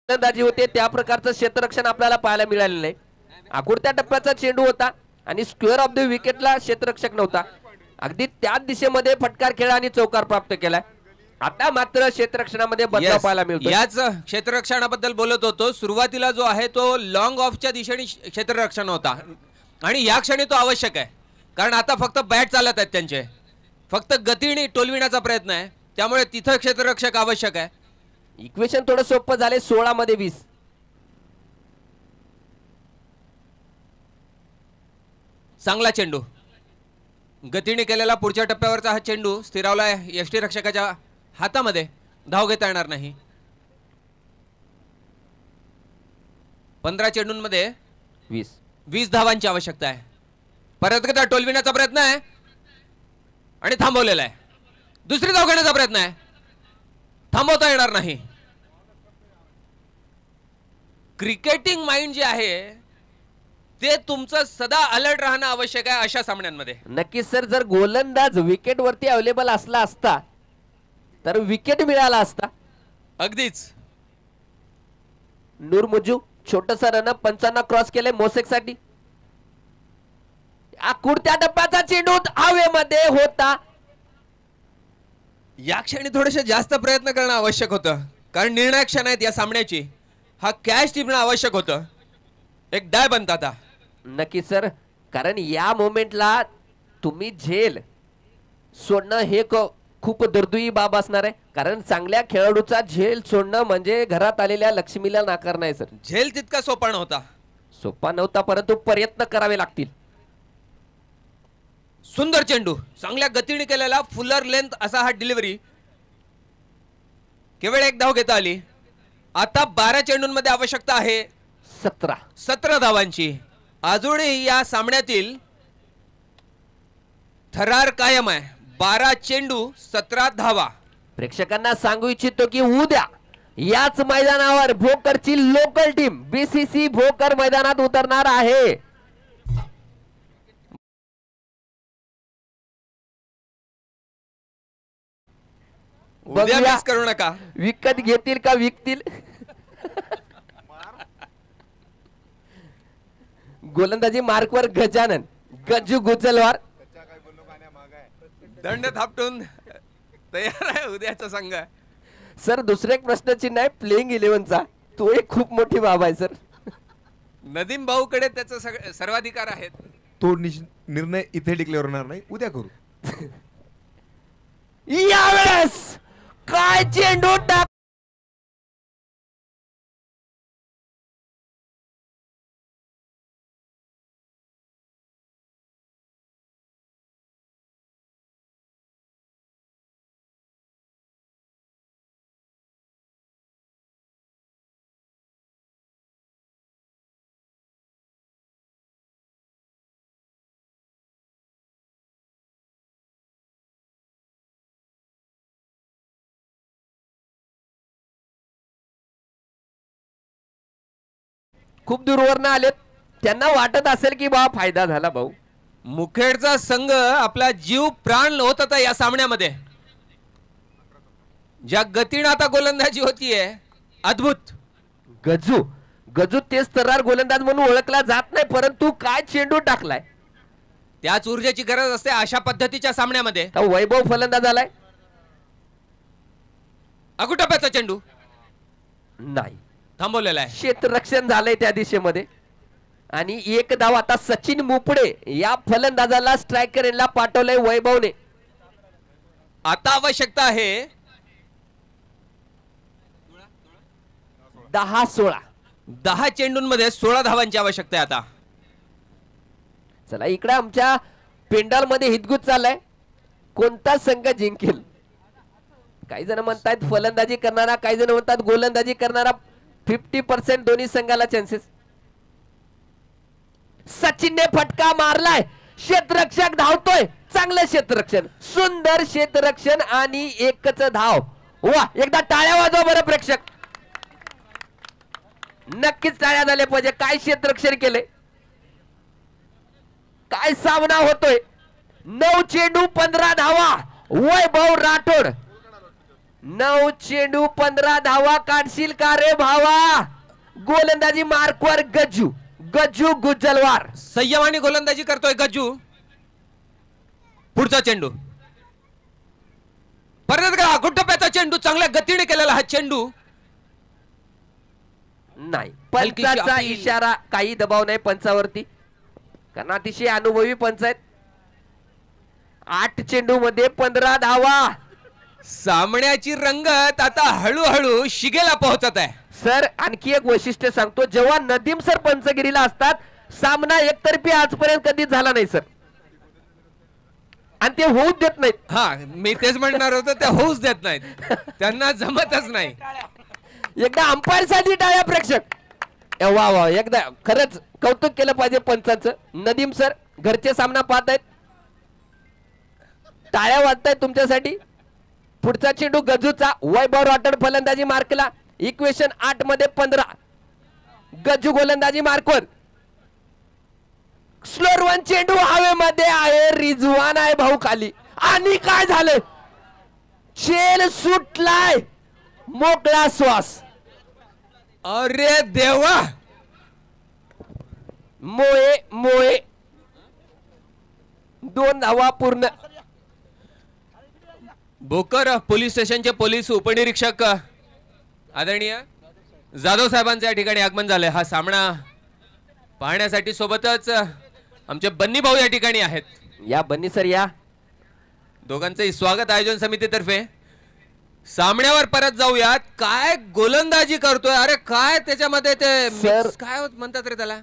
गोलंदाजी होते त्या प्रकारचं क्षेत्ररक्षण आपल्याला पाहायला मिळालेलं नाही. आकुरत्या टप्प्याचा चेंडू होता आणि स्क्वेअर ऑफ द विकेटला क्षेत्ररक्षक नव्हता. अगदी त्याच दिशेमध्ये फटकार खेळा आणि चौकार प्राप्त केलाय. आता मात्र क्षेत्ररक्षणामध्ये बदलाव पाहायला मिळतो. याच क्षेत्ररक्षणाबद्दल बोलत होतो. सुरुवातीला जो आहे तो लॉंग ऑफच्या दिशेने क्षेत्ररक्षण होता आणि या क्षणी तो आवश्यक आहे, कारण आता फक्त बॅट चालत आहेत त्यांचे, फक्त गतीने टोलविण्याचा प्रयत्न आहे, त्यामुळे तिथं क्षेत्ररक्षक आवश्यक आहे. इक्वेशन थोडं सोपं झाले. 16 मध्ये 20. चांगला चेंडू गतीने केलेला. पुढच्या टप्प्यावरचा हा चेंडू स्थिरावलाय यष्टीरक्षकाच्या हातामध्ये. धाव घेता येणार नाही. 15 चेंडूंमध्ये 20 धावांची आवश्यकता आहे. परत एकदा टोलविण्याचा प्रयत्न आहे आणि थांबवलेला आहे. दुसरी धाव घेण्याचा प्रयत्न आहे, थांबवता येणार नाही. क्रिकेटिंग माइंड जे आहे ते तुमचं सदा अलर्ट राहणं आवश्यक आहे अशा सामन्यांमध्ये. नक्कीच सर. जर गोलंदाज विकेट वरती अवेलेबल असला असता तर विकेट मिळाला असता. अगदीच. नूर मुजू छोटसा रन पंचांना क्रॉस केले मोसेक साठी. कुडत्या टप्प्याचा चेंडू हवेमध्ये होता. या क्षणी थोडेसे जास्त प्रयत्न करणं आवश्यक होतं, कारण निर्णायक क्षण आहेत या सामन्याची. हा कॅच टिपणं आवश्यक होतं. एक डाय बनता आता. नक्की सर, कारण या मोमेंटला तुम्ही झेल सोडणं हे खूप दुर्दैवी बाब असणार आहे. कारण चांगल्या खेळाडूचा झेल सोडणं म्हणजे घरात आलेल्या लक्ष्मीला नाकारणं आहे सर. झेल तितका सोपा नव्हता. सोपा नव्हता, परंतु प्रयत्न करावे लागतील. सुंदर चेंडू, चांगल्या गतीने केलेला फुलर लेंथ असा हा डिलिव्हरी. केवळ एक धाव घेता आली. आता 12 चेंडूंमध्ये आवश्यकता आहे 17 धावांची. अजूनही या सामन्यातील थरार कायम आहे. 12 चेंडू 17 धावा. प्रेक्षकांना सांगू इच्छितो की उद्या याच मैदानावर भोकरची लोकल टीम बीसीसी भोकर मैदानात उतरणार आहे. उद्या मिस करू नका. विकत घेतील का विकतील. गोलंदाजी मार्कवर गजानन, गज्जू गुजलवार दंड थापटून तयार आहे उद्याचा संघ. सर दुसरे एक प्रश्नचिन्ह आहे प्लेइंग 11चा. तो एक खूप मोठी बाब आहे सर. नदीम भाऊकडे त्याचा सर्वाधिकार आहेत. तो निर्णय इथे डिक्लेअर होणार नाही, उद्या करू. यावेळेस काय चेंडू टाक. खूप दूरवरनं आलेत, त्यांना वाटत असेल की बा फायदा झाला भाऊ. मुखेडचा संघ आपला जीव प्राण होत होता या सामन्यामध्ये. ज्या गतीने आता गोलंदाजी होतीये अद्भुत. गजू तेच तरार गोलंदाज म्हणून ओळखला जात नाही, परंतु काय चेंडू टाकलाय. त्याच ऊर्जेची गरज असते अशा पद्धतीच्या सामन्यामध्ये. वैभव फलंदाज आलाय. अगुटप्याचा चेंडू नाही, थांबवलेला आहे. क्षेत्ररक्षण झालंय त्या दिशेमध्ये. आणि एक धाव आता सचिन मुपडे या फलंदाजाला स्ट्रायकर यांना पाठवलंय वैभवने. आता आवश्यकता आहे 10-16. 10 चेंडूंमध्ये 16 धावांची आवश्यकता आहे आता. चला इकडे आमच्या पेंडाल मध्ये हितगुज चाललाय. कोणता संघ जिंकेल. काही जण म्हणतात फलंदाजी करणारा, काही जण म्हणतात गोलंदाजी करणारा. 50% दोन्ही संघाला चान्सेस. सचिनने फटका मारलाय. क्षेत्ररक्षक धावतोय. चांगलं क्षेत्ररक्षण, सुंदर क्षेत्ररक्षण आणि एकच धाव. वा, एकदा टाळ्या वाजवा बरं प्रेक्षक. नक्कीच टाळ्या झाल्या पाहिजे. काय क्षेत्ररक्षण केले, काय सामना होतोय. 9 चेंडू 15 धावा. वैभव राठोड 9 चेंडू 15 धावा काढशील का रे भावा. गोलंदाजी मार्कवर गज्जू गुजलवार. संयमाने गोलंदाजी करतोय गज्जू. पुढचा चेंडू परत का गुड्डप्याचा चेंडू. चांगल्या गतीने केलेला हा चेंडू. नाही, पंचाचा इशारा. काही दबाव नाही पंचावरती, कारण अतिशय अनुभवी पंच आहेत. 8 चेंडू मध्ये 15 धावा. सामन्याची रंगत आता हळूहळू शिगेला पोहोचत आहे. सर आणखी एक वैशिष्ट्य सांगतो. जेव्हा नदीम सर पंचगिरीला असतात सामना एकतर्फी आजपर्यंत कधीच झाला नाही सर, आणि ते होऊच देत नाहीत. हा, मी तेच म्हणणार होतो, ते होऊच देत नाहीत. त्यांना जमतच नाही. एकदा अंपायर साठी टाळ्या प्रेक्षक. वा वा, एकदा खरंच कौतुक केलं पाहिजे पंचांचं. नदीम सर घरचे सामना पाहत आहेत, टाळ्या वाजतायत तुमच्यासाठी. पुढचा चेंडू गजूचा. वैभव राठोड फलंदाजी मार्कला. इक्वेशन 8 मध्ये 15. गज्जू गोलंदाजी मार्कवर. स्लोअर 1 चेंडू हवेमध्ये आहे. रिजवान आहे भाऊ खाली. आणि काय झालं, चेल सुटलाय. मोकळा श्वास. अरे देवा, मोये मोये 2 धावा पूर्ण. भोकर पोलीस स्टेशनचे पोलीस उपनिरीक्षक आदरणीय जाधव साहेबांचे या ठिकाणी आगमन झाले. हा सामना पाहण्यासाठी सोबतच आमचे बन्नी भाऊ या ठिकाणी आहेत. या बन्नी सर या. दोघांचंही स्वागत आयोजन समितीतर्फे. सामन्यावर परत जाऊयात. काय गोलंदाजी करतोय, अरे काय त्याच्यामध्ये ते सर- mix काय म्हणतात रे त्याला,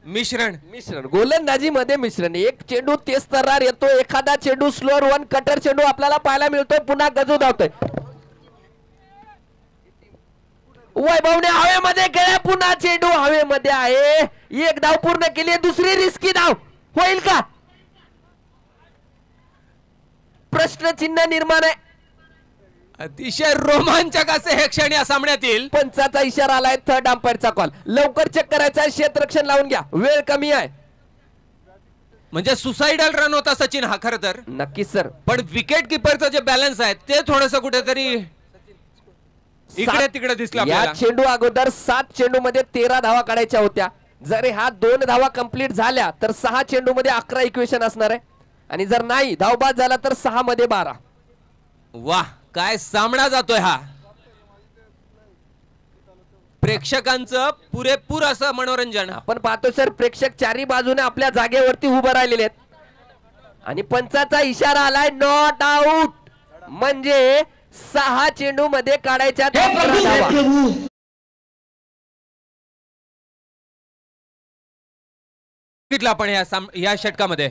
मिश्रण. गोलंदाजी मध्ये मिश्रण. एक चेंडू तेज तर्रार येतो, एखादा चेंडू स्लोअर वन कटर चेंडू आपल्याला पाहायला मिळतोय. पुन्हा गजू धावतोय. वैभवने हवेमध्ये केल्या, पुन्हा चेंडू हवेमध्ये आहे. एक धाव पूर्ण केली, दुसरी रिस्की धाव होईल का, प्रश्नचिन्ह निर्माण आहे. अतिशय रोमांचक असे हे क्षण या सामन्यातील. पंचाचा इशारा आलाय, थर्ड अंपायरचा कॉल. लवकर चेक करायचा आहे, क्षेत्ररक्षण लावून घ्या, वेळ कमी आहे. म्हणजे सुसाइडल रन होता सचिन हा खर तर. नक्कीच सर. पण विकेट किपरचं जे बॅलन्स आहे ते थोडस कुठेतरी इकडे तिकडे दिसलं या आपल्याला. चेंडू अगोदर 7 चेंडू मध्ये 13 धावा काढायच्या होत्या. जर ह्या 2 धावा कंप्लीट झाल्या तर 6 चेंडू मध्ये 11 इक्वेशन असणार आहे. आणि जर नाही धावबाद झाला तर 6 मध्ये 12. वाह, काय सामना जातोय हा. प्रेक्षकांचं पुरेपूर असं मनोरंजन. आपण पाहतो सर, प्रेक्षक चारी बाजूने आपल्या जागेवरती उभं राहिलेले आहेत. आणि पंचाचा इशारा आलाय, नॉट आउट. म्हणजे 6 चेंडू मध्ये काढायच्या 11 धावा. बघितलं आपण या षटकामध्ये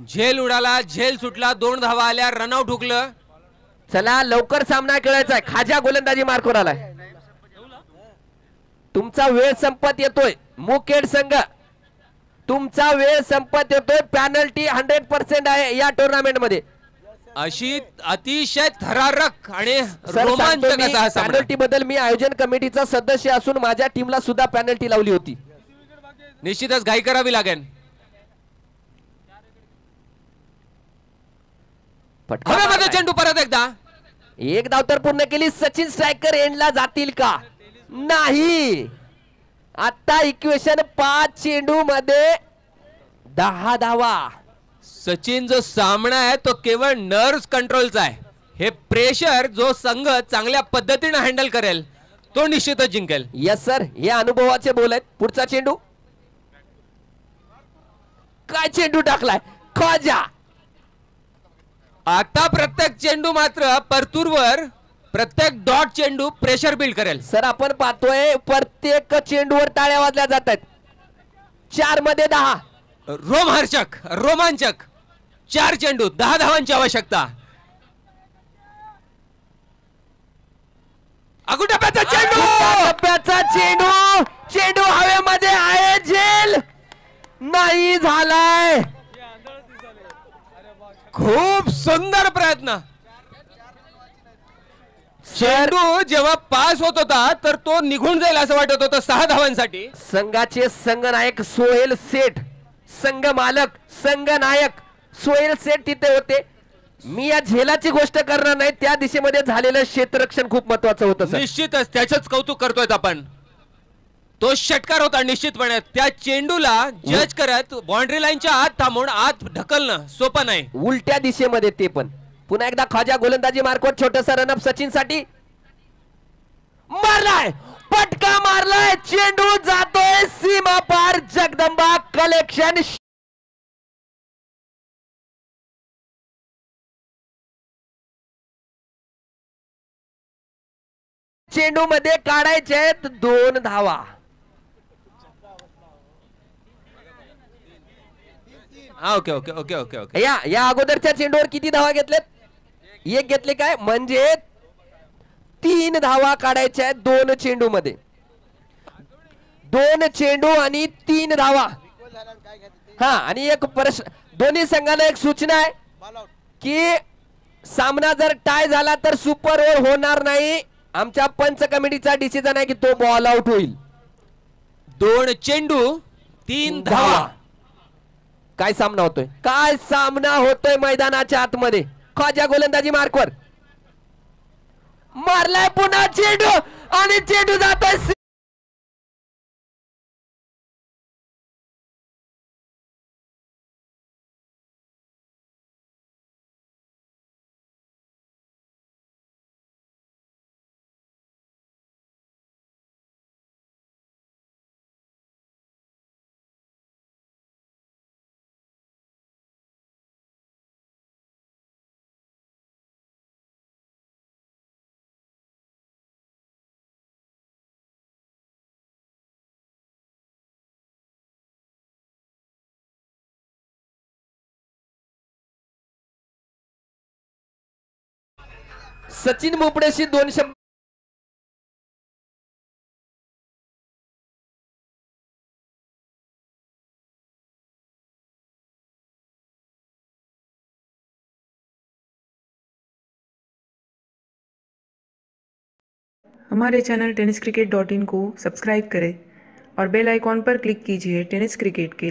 झेल उडाला, झेल सुटला, 2 धावा आल्या, रनआउट हुकलं. चला लवकर सामना खेळायचा आहे. खाजा गोलंदाजी मार्कवर आलाय. तुमचा वेळ संपत येतोय. मुखेड संघ तुमचा वेळ संपत येतोय. पॅनल्टी 100% आहे या टुर्नामेंट मध्ये. अशी अतिशय थरारक आणि रोमांचक असा हा सामना. पॅनल्टी बद्दल मी आयोजन कमिटीचा सदस्य असून माझ्या टीमला सुद्धा पॅनल्टी लावली होती. निश्चितच घाई करावी लागेल. हवेमध्ये चेंडू परत एकदा. एक धाव तर पूर्ण केली. सचिन स्ट्रायकर एंडला जातील का, नाही. आता इक्वेशन 5 चेंडू मध्ये 10 धावा. सचिन जो सामना आहे तो केवळ नर्व्ह कंट्रोलचा आहे. हे प्रेशर जो संघ चांगल्या पद्धतीने हँडल करेल तो निश्चितच जिंकेल. यस सर, हे अनुभवाचे बोल आहेत. पुढचा चेंडू, काय चेंडू टाकलाय खाजा. आता प्रत्येक चेंडू मात्र परतूरवर, प्रत्येक डॉट चेंडू प्रेशर बिल्ड करेल. सर आपण पाहतोय प्रत्येक चेंडूवर टाळ्या वाजल्या जात आहेत. 4 मध्ये 10. रोमहर्षक, रोमांचक. 4 चेंडू 10 धावांची आवश्यकता. अगुटप्प्याचा चेंडू, टप्प्याचा चेंडू. चेंडू हवेमध्ये आहे, झेल नाही झालाय. खूप सुंदर प्रयत्न. चेंडू जेव्हा पास होत होता तर तो निघून जाईल असं वाटत होतं 6 धावांसाठी. संघाचे संघनायक सोहेल सेठ, संघ मालक, संघ नायक सोहेल सेठ तिथे होते. मी या झेलाची गोष्ट करणार नाही, त्या दिशेमध्ये झालेलं क्षेत्ररक्षण खूप महत्वाचं होतं सर. निश्चितच त्याचंच कौतुक करतोय आपण. तो षटकार होता निश्चितपणे. त्या चेंडूला जज करत बाउंड्री लाईनच्या आत थांबून आत ढकलणं सोपं नाही. उलट्या दिशेमध्ये ते पण. पुन्हा एकदा खाजा गोलंदाजी मार्कवर छोटसा रनअप सचिन साठी. मारलाय, पटका मारलाय, चेंडू जातोय सीमा पार. जगदंबा कलेक्शन. चेंडू मध्ये काढायचे आहेत 2 धावा. Okay okay okay okay okay. या अगोदरच्या चेंडूवर किती धावा घेतल्यात? 1 घेतले काय, म्हणजे 3 धावा काढायच्या आहेत 2 चेंडू मध्ये. 2 चेंडू आणि 3 धावा. हा, आणि एक प्रश्न दोन्ही संघाला एक सूचना आहे की सामना जर टाय झाला तर सुपर ओव्हर होणार नाही. आमच्या पंच कमिटीचा डिसिजन आहे की तो बॉल आउट होईल. 2 चेंडू 3 धावा. काय सामना होतोय, काय सामना होतोय मैदानाच्या आतमध्ये. खाजा गोलंदाजी मार्कवर. मारलाय पुन्हा चेंडू आणि चेंडू जातोय सचिन मोपडेशी 2 शब्द. हमारे चैनल टेनिस क्रिकेट .in को सब्सक्राइब करें और बेल आइकॉन पर क्लिक कीजिए टेनिस क्रिकेट के